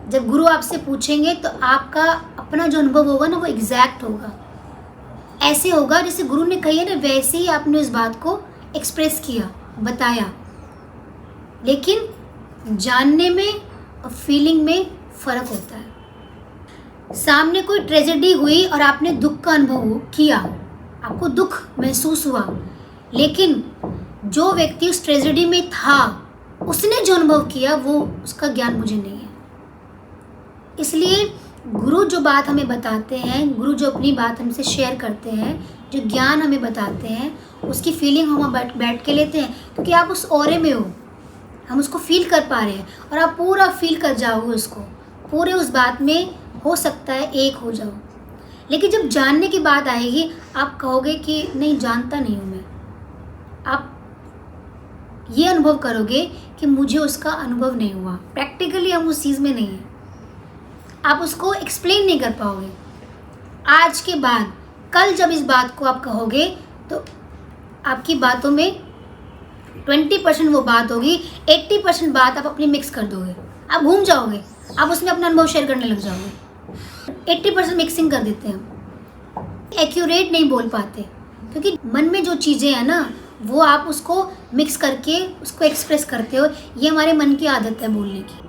जब गुरु आपसे पूछेंगे तो आपका अपना जो अनुभव होगा ना, वो एग्जैक्ट होगा, ऐसे होगा जैसे गुरु ने कही है ना, वैसे ही आपने उस बात को एक्सप्रेस किया, बताया। लेकिन जानने में और फीलिंग में फ़र्क होता है। सामने कोई ट्रेजेडी हुई और आपने दुख का अनुभव किया, आपको दुख महसूस हुआ, लेकिन जो व्यक्ति उस ट्रेजेडी में था, उसने जो अनुभव किया, वो उसका ज्ञान मुझे नहीं है। इसलिए गुरु जो बात हमें बताते हैं, गुरु जो अपनी बात हमसे शेयर करते हैं, जो ज्ञान हमें बताते हैं, उसकी फीलिंग हम बैठ के लेते हैं, क्योंकि आप उस ऑरे में हो, हम उसको फील कर पा रहे हैं, और आप पूरा फील कर जाओगे उसको, पूरे उस बात में हो सकता है एक हो जाओ। लेकिन जब जानने की बात आएगी, आप कहोगे कि नहीं, जानता नहीं हूँ मैं। आप ये अनुभव करोगे कि मुझे उसका अनुभव नहीं हुआ, प्रैक्टिकली हम उस चीज़ में नहीं हैं, आप उसको एक्सप्लेन नहीं कर पाओगे। आज के बाद कल जब इस बात को आप कहोगे, तो आपकी बातों में 20% वो बात होगी, 80% बात आप अपनी मिक्स कर दोगे, आप घूम जाओगे, आप उसमें अपना अनुभव शेयर करने लग जाओगे। 80% मिक्सिंग कर देते हैं, एक्यूरेट नहीं बोल पाते, क्योंकि मन में जो चीज़ें हैं ना, वो आप उसको मिक्स करके उसको एक्सप्रेस करते हो। ये हमारे मन की आदत है बोलने की।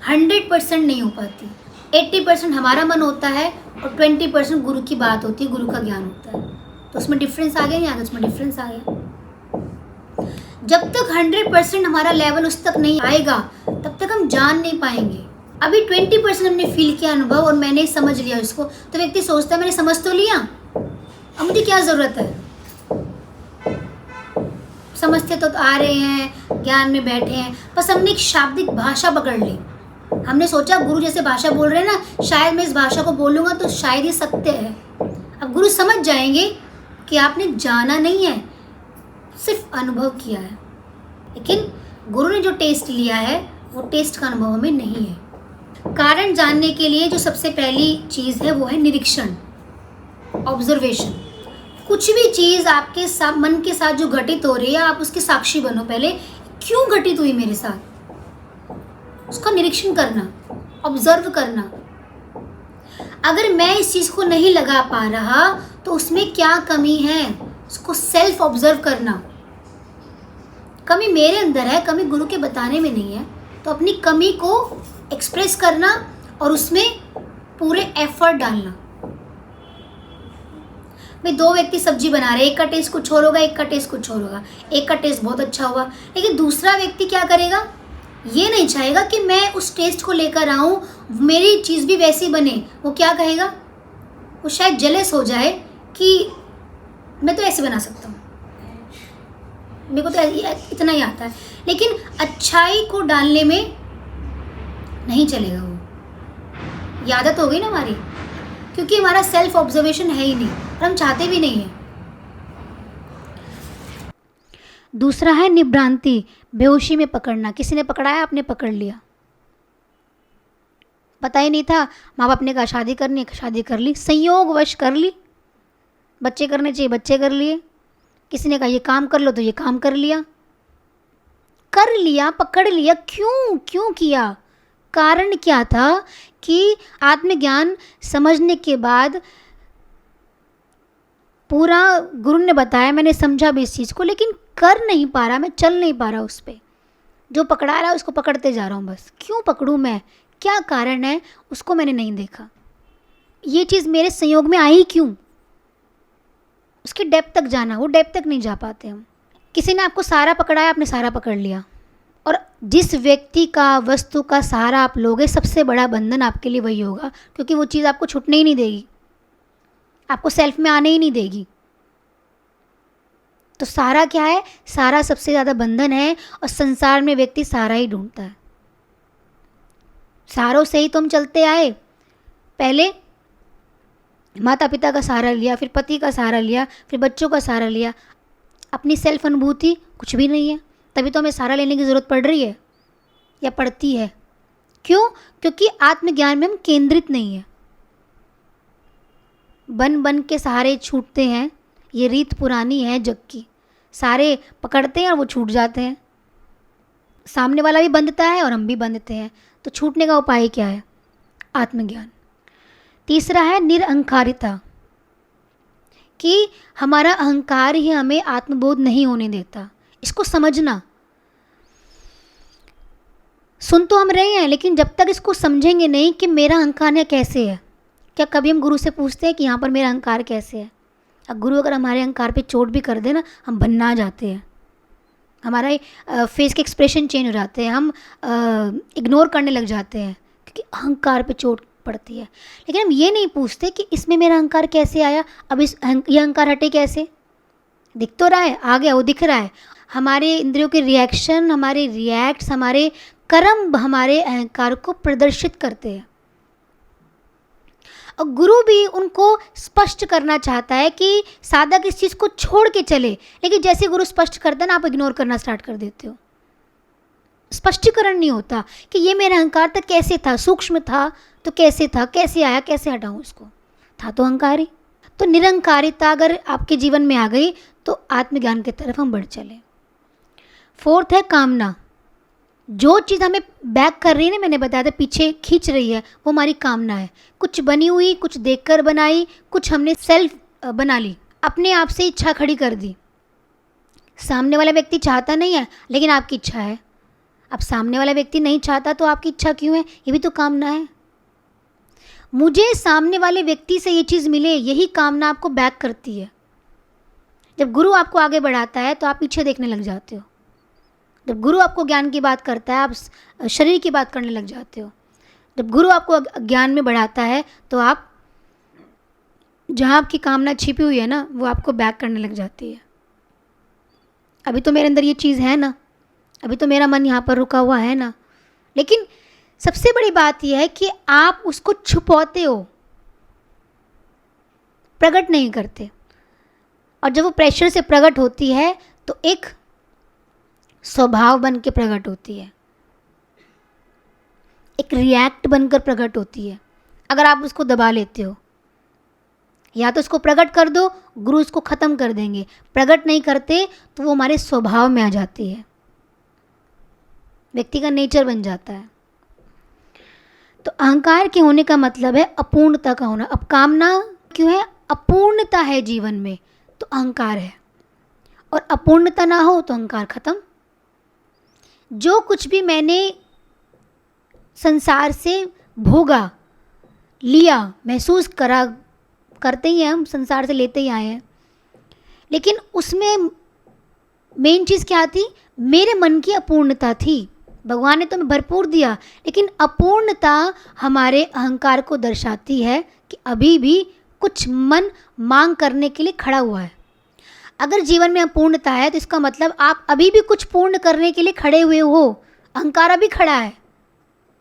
100% नहीं हो पाती, 80% हमारा मन होता है और 20% गुरु की बात होती है, गुरु का ज्ञान होता है। तो उसमें डिफरेंस आ गया, नहीं आ गया? उसमें डिफरेंस आ गया। जब तक 100% हमारा लेवल उस तक नहीं आएगा, तब तक हम जान नहीं पाएंगे। अभी 20% हमने फील किया अनुभव और मैंने समझ लिया इसको, तो व्यक्ति सोचता है मैंने समझ तो लिया, अब मुझे क्या ज़रूरत है? समझते तो आ रहे हैं, ज्ञान में बैठे हैं, बस हमने एक शाब्दिक भाषा पकड़ ली। हमने सोचा गुरु जैसे भाषा बोल रहे हैं ना, शायद मैं इस भाषा को बोलूँगा तो शायद ये सत्य है। अब गुरु समझ जाएंगे कि आपने जाना नहीं है, सिर्फ अनुभव किया है। लेकिन गुरु ने जो टेस्ट लिया है, वो टेस्ट का अनुभव हमें नहीं है। कारण जानने के लिए जो सबसे पहली चीज़ है, वो है निरीक्षण, ऑब्जर्वेशन। कुछ भी चीज़ आपके साथ, मन के साथ जो घटित हो रही है, आप उसके साक्षी बनो। पहले क्यों घटित हुई मेरे साथ, उसका निरीक्षण करना, ऑब्जर्व करना। अगर मैं इस चीज़ को नहीं लगा पा रहा, तो उसमें क्या कमी है, उसको सेल्फ ऑब्जर्व करना। कमी मेरे अंदर है, कमी गुरु के बताने में नहीं है, तो अपनी कमी को एक्सप्रेस करना और उसमें पूरे एफर्ट डालना। भाई, दो व्यक्ति सब्जी बना रहे हैं, एक का टेस्ट कुछ और होगा, एक का टेस्ट कुछ और होगा। एक का टेस्ट बहुत अच्छा हुआ, लेकिन दूसरा व्यक्ति क्या करेगा, ये नहीं चाहेगा कि मैं उस टेस्ट को लेकर आऊँ, मेरी चीज़ भी वैसी बने। वो क्या कहेगा, वो शायद जेलस हो जाए कि मैं तो ऐसे बना सकता हूँ, मेरे को तो इतना ही आता है। लेकिन अच्छाई को डालने में नहीं चलेगा वो, ये आदत हो गई ना हमारी, क्योंकि हमारा सेल्फ ऑब्जर्वेशन है ही नहीं और हम चाहते भी नहीं हैं। दूसरा है निभ्रांति, बेहोशी में पकड़ना। किसी ने पकड़ाया, आपने पकड़ लिया, पता ही नहीं था, माँ बाप ने कहा शादी करनी है, शादी कर ली, संयोगवश कर ली, बच्चे करने चाहिए बच्चे कर लिए, किसी ने कहा ये काम कर लो तो ये काम कर लिया, पकड़ लिया। क्यों किया? कारण क्या था कि आत्मज्ञान समझने के बाद पूरा गुरु ने बताया, मैंने समझा भी इस चीज़ को, लेकिन कर नहीं पा रहा, मैं चल नहीं पा रहा उस पर। जो पकड़ा रहा है उसको पकड़ते जा रहा हूँ बस। क्यों पकड़ूँ मैं? क्या कारण है? उसको मैंने नहीं देखा। ये चीज़ मेरे संयोग में आई क्यों? उसके डेप्थ तक जाना, वो डेप्थ तक नहीं जा पाते हम। किसी ने आपको सहारा पकड़ाया, आपने सहारा पकड़ लिया, और जिस व्यक्ति का, वस्तु का सहारा आप लोगे, सबसे बड़ा बंधन आपके लिए वही होगा, क्योंकि वो चीज़ आपको छूटने ही नहीं देगी, आपको सेल्फ में आने ही नहीं देगी। तो सहारा क्या है? सहारा सबसे ज़्यादा बंधन है, और संसार में व्यक्ति सहारा ही ढूंढता है। सहारों से ही तो हम चलते आए। पहले माता पिता का सहारा लिया, फिर पति का सहारा लिया, फिर बच्चों का सहारा लिया। अपनी सेल्फ अनुभूति कुछ भी नहीं है, तभी तो हमें सहारा लेने की ज़रूरत पड़ रही है या पड़ती है। क्यों? क्योंकि आत्मज्ञान में हम केंद्रित नहीं है। बन के सहारे छूटते हैं, ये रीत पुरानी है जग की। सारे पकड़ते हैं और वो छूट जाते हैं। सामने वाला भी बंधता है और हम भी बंधते हैं। तो छूटने का उपाय क्या है? आत्मज्ञान। तीसरा है निरअहंकारिता, कि हमारा अहंकार ही हमें आत्मबोध नहीं होने देता। इसको समझना। सुन तो हम रहे हैं, लेकिन जब तक इसको समझेंगे नहीं कि मेरा अहंकार है कैसे है। क्या कभी हम गुरु से पूछते हैं कि यहाँ पर मेरा अहंकार कैसे है? अब गुरु अगर हमारे अहंकार पे चोट भी कर दे ना, हम भन्ना जाते हैं, हमारा फेस के एक्सप्रेशन चेंज हो जाते हैं, हम इग्नोर करने लग जाते हैं, क्योंकि अहंकार पे चोट पड़ती है। लेकिन हम ये नहीं पूछते कि इसमें मेरा अहंकार कैसे आया, अब ये अहंकार हटे कैसे? दिख तो रहा है, आ गया, वो दिख रहा है। हमारे इंद्रियों के रिएक्शन, हमारे रिएक्ट्स, हमारे कर्म हमारे अहंकार को प्रदर्शित करते हैं। और गुरु भी उनको स्पष्ट करना चाहता है कि साधक इस चीज़ को छोड़ के चले, लेकिन जैसे गुरु स्पष्ट करता है ना, आप इग्नोर करना स्टार्ट कर देते हो। स्पष्टीकरण नहीं होता कि ये मेरा अहंकार था, कैसे था, सूक्ष्म था तो कैसे था, कैसे आया, कैसे हटाऊं इसको, था तो अहंकार ही। तो निरंकारिता अगर आपके जीवन में आ गई तो आत्मज्ञान की तरफ हम बढ़ चले। फोर्थ है कामना। जो चीज़ हमें बैक कर रही है ना, मैंने बताया था, पीछे खींच रही है, वो हमारी कामना है। कुछ बनी हुई, कुछ देखकर बनाई, कुछ हमने सेल्फ बना ली, अपने आप से इच्छा खड़ी कर दी। सामने वाला व्यक्ति चाहता नहीं है, लेकिन आपकी इच्छा है। अब सामने वाला व्यक्ति नहीं चाहता तो आपकी इच्छा क्यों है? ये भी तो कामना है। मुझे सामने वाले व्यक्ति से ये चीज़ मिले, यही कामना आपको बैक करती है। जब गुरु आपको आगे बढ़ाता है तो आप पीछे देखने लग जाते हो। जब गुरु आपको ज्ञान की बात करता है, आप शरीर की बात करने लग जाते हो। जब गुरु आपको ज्ञान में बढ़ाता है तो आप, जहाँ आपकी कामना छिपी हुई है ना, वो आपको बैक करने लग जाती है। अभी तो मेरे अंदर ये चीज़ है ना, अभी तो मेरा मन यहाँ पर रुका हुआ है ना। लेकिन सबसे बड़ी बात यह है कि आप उसको छुपाते हो, प्रकट नहीं करते। और जब वो प्रेशर से प्रकट होती है तो एक स्वभाव बन के प्रकट होती है, एक रिएक्ट बनकर प्रकट होती है। अगर आप उसको दबा लेते हो, या तो उसको प्रकट कर दो, गुरु उसको ख़त्म कर देंगे। प्रकट नहीं करते तो वो हमारे स्वभाव में आ जाती है, व्यक्ति का नेचर बन जाता है। तो अहंकार के होने का मतलब है अपूर्णता का होना। अब कामना क्यों है? अपूर्णता है जीवन में तो अहंकार है, और अपूर्णता ना हो तो अहंकार खत्म। जो कुछ भी मैंने संसार से भोगा, लिया, महसूस करा, करते ही हैं हम, संसार से लेते ही आए हैं, लेकिन उसमें मेन चीज़ क्या थी? मेरे मन की अपूर्णता थी। भगवान ने तो हमें भरपूर दिया, लेकिन अपूर्णता हमारे अहंकार को दर्शाती है कि अभी भी कुछ मन मांग करने के लिए खड़ा हुआ है। अगर जीवन में अपूर्णता है तो इसका मतलब आप अभी भी कुछ पूर्ण करने के लिए खड़े हुए हो। अहंकार अभी खड़ा है,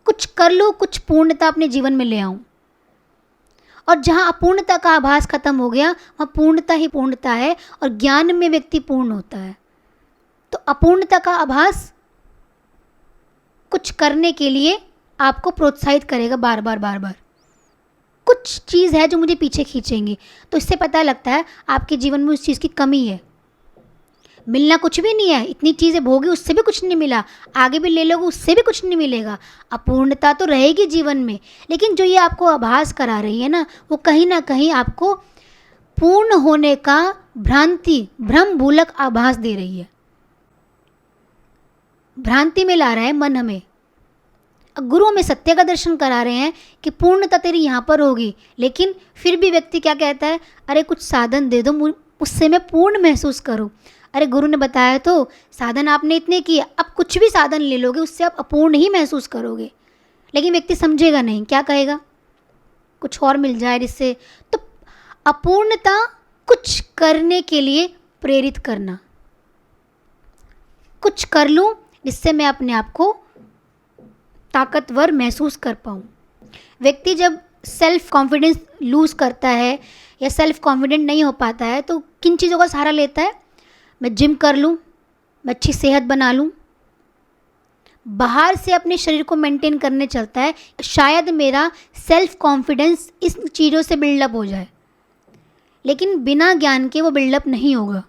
कुछ कर लो, कुछ पूर्णता अपने जीवन में ले आऊं। और जहाँ अपूर्णता का आभास खत्म हो गया, वहाँ पूर्णता ही पूर्णता है, और ज्ञान में व्यक्ति पूर्ण होता है। तो अपूर्णता का आभास कुछ करने के लिए आपको प्रोत्साहित करेगा, बार बार बार बार। कुछ चीज़ है जो मुझे पीछे खींचेंगी, तो इससे पता लगता है आपके जीवन में उस चीज़ की कमी है। मिलना कुछ भी नहीं है, इतनी चीज़ें भोगी उससे भी कुछ नहीं मिला, आगे भी ले लोगे उससे भी कुछ नहीं मिलेगा। अपूर्णता तो रहेगी जीवन में, लेकिन जो ये आपको आभास करा रही है ना, वो कहीं ना कहीं आपको पूर्ण होने का भ्रम भूलक आभास दे रही है, भ्रांति में ला रहा है मन हमें। गुरु हमें सत्य का दर्शन करा रहे हैं कि पूर्णता तेरी यहाँ पर होगी, लेकिन फिर भी व्यक्ति क्या कहता है, अरे कुछ साधन दे दो उससे मैं पूर्ण महसूस करूँ। अरे गुरु ने बताया तो साधन आपने इतने किए, अब कुछ भी साधन ले लोगे उससे आप अपूर्ण ही महसूस करोगे। लेकिन व्यक्ति समझेगा नहीं, क्या कहेगा, कुछ और मिल जाए जिससे। तो अपूर्णता कुछ करने के लिए प्रेरित करना, कुछ कर लूँ जिससे मैं अपने आप को ताकतवर महसूस कर पाऊँ। व्यक्ति जब सेल्फ कॉन्फिडेंस लूज़ करता है या सेल्फ कॉन्फिडेंट नहीं हो पाता है तो किन चीज़ों का सहारा लेता है, मैं जिम कर लूँ, मैं अच्छी सेहत बना लूँ, बाहर से अपने शरीर को मेंटेन करने चलता है, शायद मेरा सेल्फ कॉन्फिडेंस इस चीज़ों से बिल्डअप हो जाए। लेकिन बिना ज्ञान के वो बिल्डअप नहीं होगा।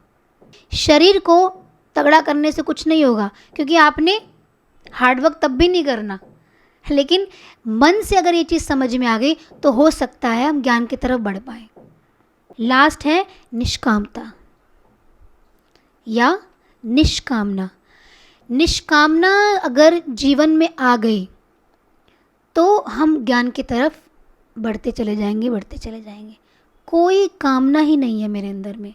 शरीर को तगड़ा करने से कुछ नहीं होगा, क्योंकि आपने हार्डवर्क तब भी नहीं करना। लेकिन मन से अगर ये चीज़ समझ में आ गई तो हो सकता है हम ज्ञान की तरफ बढ़ पाए। लास्ट है निष्कामता या निष्कामना। निष्कामना अगर जीवन में आ गई तो हम ज्ञान की तरफ बढ़ते चले जाएंगे, बढ़ते चले जाएंगे। कोई कामना ही नहीं है मेरे अंदर में।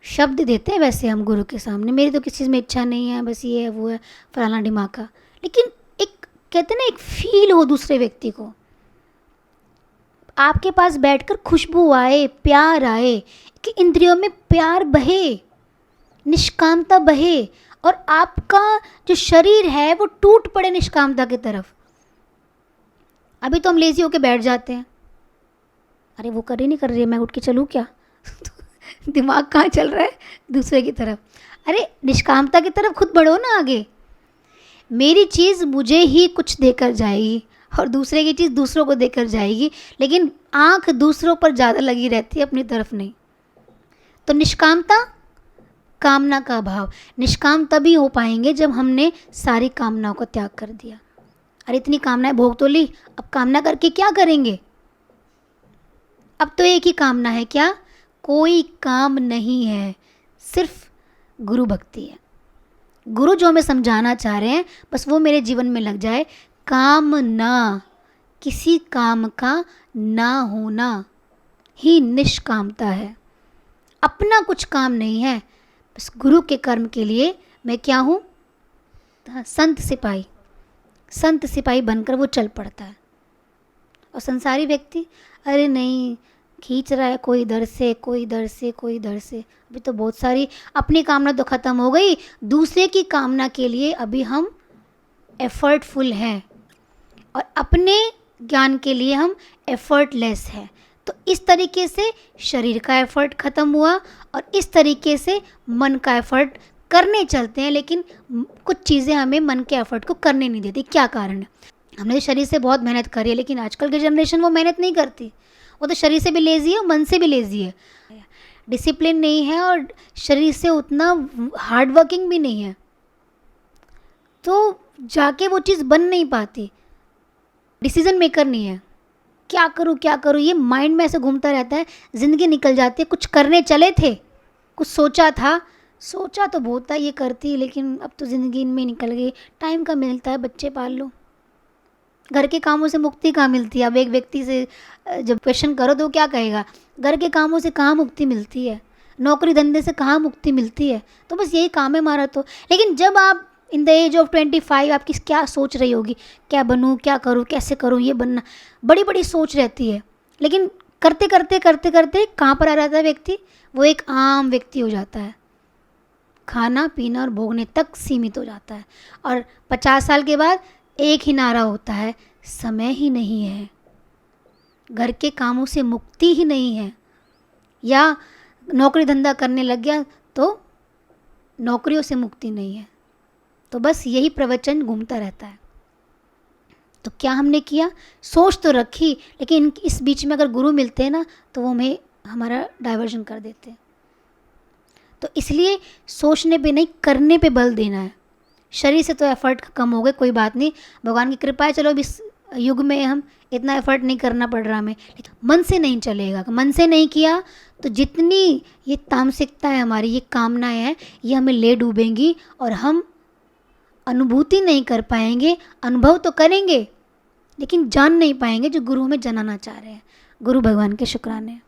शब्द देते हैं वैसे हम गुरु के सामने, मेरी तो किसी चीज़ में इच्छा नहीं है, बस ये है वो है फलाना ढिमाका। लेकिन एक कहते हैं ना, एक फील हो दूसरे व्यक्ति को, आपके पास बैठकर खुशबू आए, प्यार आए, कि इंद्रियों में प्यार बहे, निष्कामता बहे और आपका जो शरीर है वो टूट पड़े निष्कामता की तरफ। अभी तो हम लेजी होके बैठ जाते हैं, अरे वो कर ही नहीं कर रही है, मैं उठ के चलूँ क्या दिमाग कहाँ चल रहा है दूसरे की तरफ। अरे निष्कामता की तरफ खुद बढ़ो ना आगे। मेरी चीज़ मुझे ही कुछ देकर जाएगी और दूसरे की चीज़ दूसरों को देकर जाएगी, लेकिन आंख दूसरों पर ज़्यादा लगी रहती है, अपनी तरफ नहीं। तो निष्कामता, कामना का अभाव। निष्काम तभी हो पाएंगे जब हमने सारी कामनाओं को त्याग कर दिया। अरे इतनी कामनाएं भोग तो ली, अब कामना करके क्या करेंगे, अब तो एक ही कामना है, क्या, कोई काम नहीं है, सिर्फ गुरु भक्ति है। गुरु जो हमें समझाना चाह रहे हैं बस वो मेरे जीवन में लग जाए। काम ना, किसी काम का ना होना ही निष्कामता है। अपना कुछ काम नहीं है, बस गुरु के कर्म के लिए मैं क्या हूँ, संत सिपाही। संत सिपाही बनकर वो चल पड़ता है। और संसारी व्यक्ति, अरे नहीं खींच रहा है कोई इधर से, कोई इधर से, कोई इधर से। अभी तो बहुत सारी अपनी कामना तो ख़त्म हो गई, दूसरे की कामना के लिए अभी हम एफर्टफुल हैं और अपने ज्ञान के लिए हम एफर्टलेस हैं। तो इस तरीके से शरीर का एफर्ट ख़त्म हुआ और इस तरीके से मन का एफर्ट करने चलते हैं, लेकिन कुछ चीज़ें हमें मन के एफर्ट को करने नहीं देती। क्या कारण है, हमने तो शरीर से बहुत मेहनत करी है, लेकिन आजकल की जनरेशन वो मेहनत नहीं करती। वो तो शरीर से भी लेज़ी है, मन से भी लेज़ी है, डिसिप्लिन नहीं है और शरीर से उतना हार्ड वर्किंग भी नहीं है, तो जाके वो चीज़ बन नहीं पाती। डिसीजन मेकर नहीं है, क्या करूँ क्या करूँ, ये माइंड में ऐसे घूमता रहता है, ज़िंदगी निकल जाती है। कुछ करने चले थे, कुछ सोचा था, सोचा तो बहुत था ये करती, लेकिन अब तो ज़िंदगी इनमें निकल गई। टाइम का मिलता है, बच्चे पाल लो, घर के कामों से मुक्ति कहाँ मिलती है। अब एक व्यक्ति से जब क्वेश्चन करो तो क्या कहेगा, घर के कामों से कहाँ मुक्ति मिलती है, नौकरी धंधे से कहाँ मुक्ति मिलती है, तो बस यही काम है हमारा। तो लेकिन जब आप इन द एज ऑफ 25 आपकी क्या सोच रही होगी, क्या बनूँ, क्या करूँ, कैसे करूँ, ये बनना, बड़ी बड़ी सोच रहती है। लेकिन करते करते करते करते कहाँ पर आ जाता है व्यक्ति, वो एक आम व्यक्ति हो जाता है, खाना पीना और भोगने तक सीमित हो जाता है। और 50 साल के बाद एक ही नारा होता है, समय ही नहीं है, घर के कामों से मुक्ति ही नहीं है, या नौकरी धंधा करने लग गया तो नौकरियों से मुक्ति नहीं है। तो बस यही प्रवचन घूमता रहता है। तो क्या हमने किया, सोच तो रखी, लेकिन इस बीच में अगर गुरु मिलते हैं ना तो वो हमें हमारा डाइवर्जन कर देते हैं। तो इसलिए सोचने पे नहीं, करने पे बल देना है। शरीर से तो एफर्ट कम हो गए, कोई बात नहीं, भगवान की कृपा है, चलो अब इस युग में हम इतना एफर्ट नहीं करना पड़ रहा हमें, लेकिन मन से नहीं चलेगा। मन से नहीं किया तो जितनी ये तामसिकता है हमारी, ये कामनाएं हैं, ये हमें ले डूबेंगी और हम अनुभूति नहीं कर पाएंगे। अनुभव तो करेंगे लेकिन जान नहीं पाएंगे जो गुरु हमें जनाना चाह रहे हैं। गुरु भगवान के शुक्राने।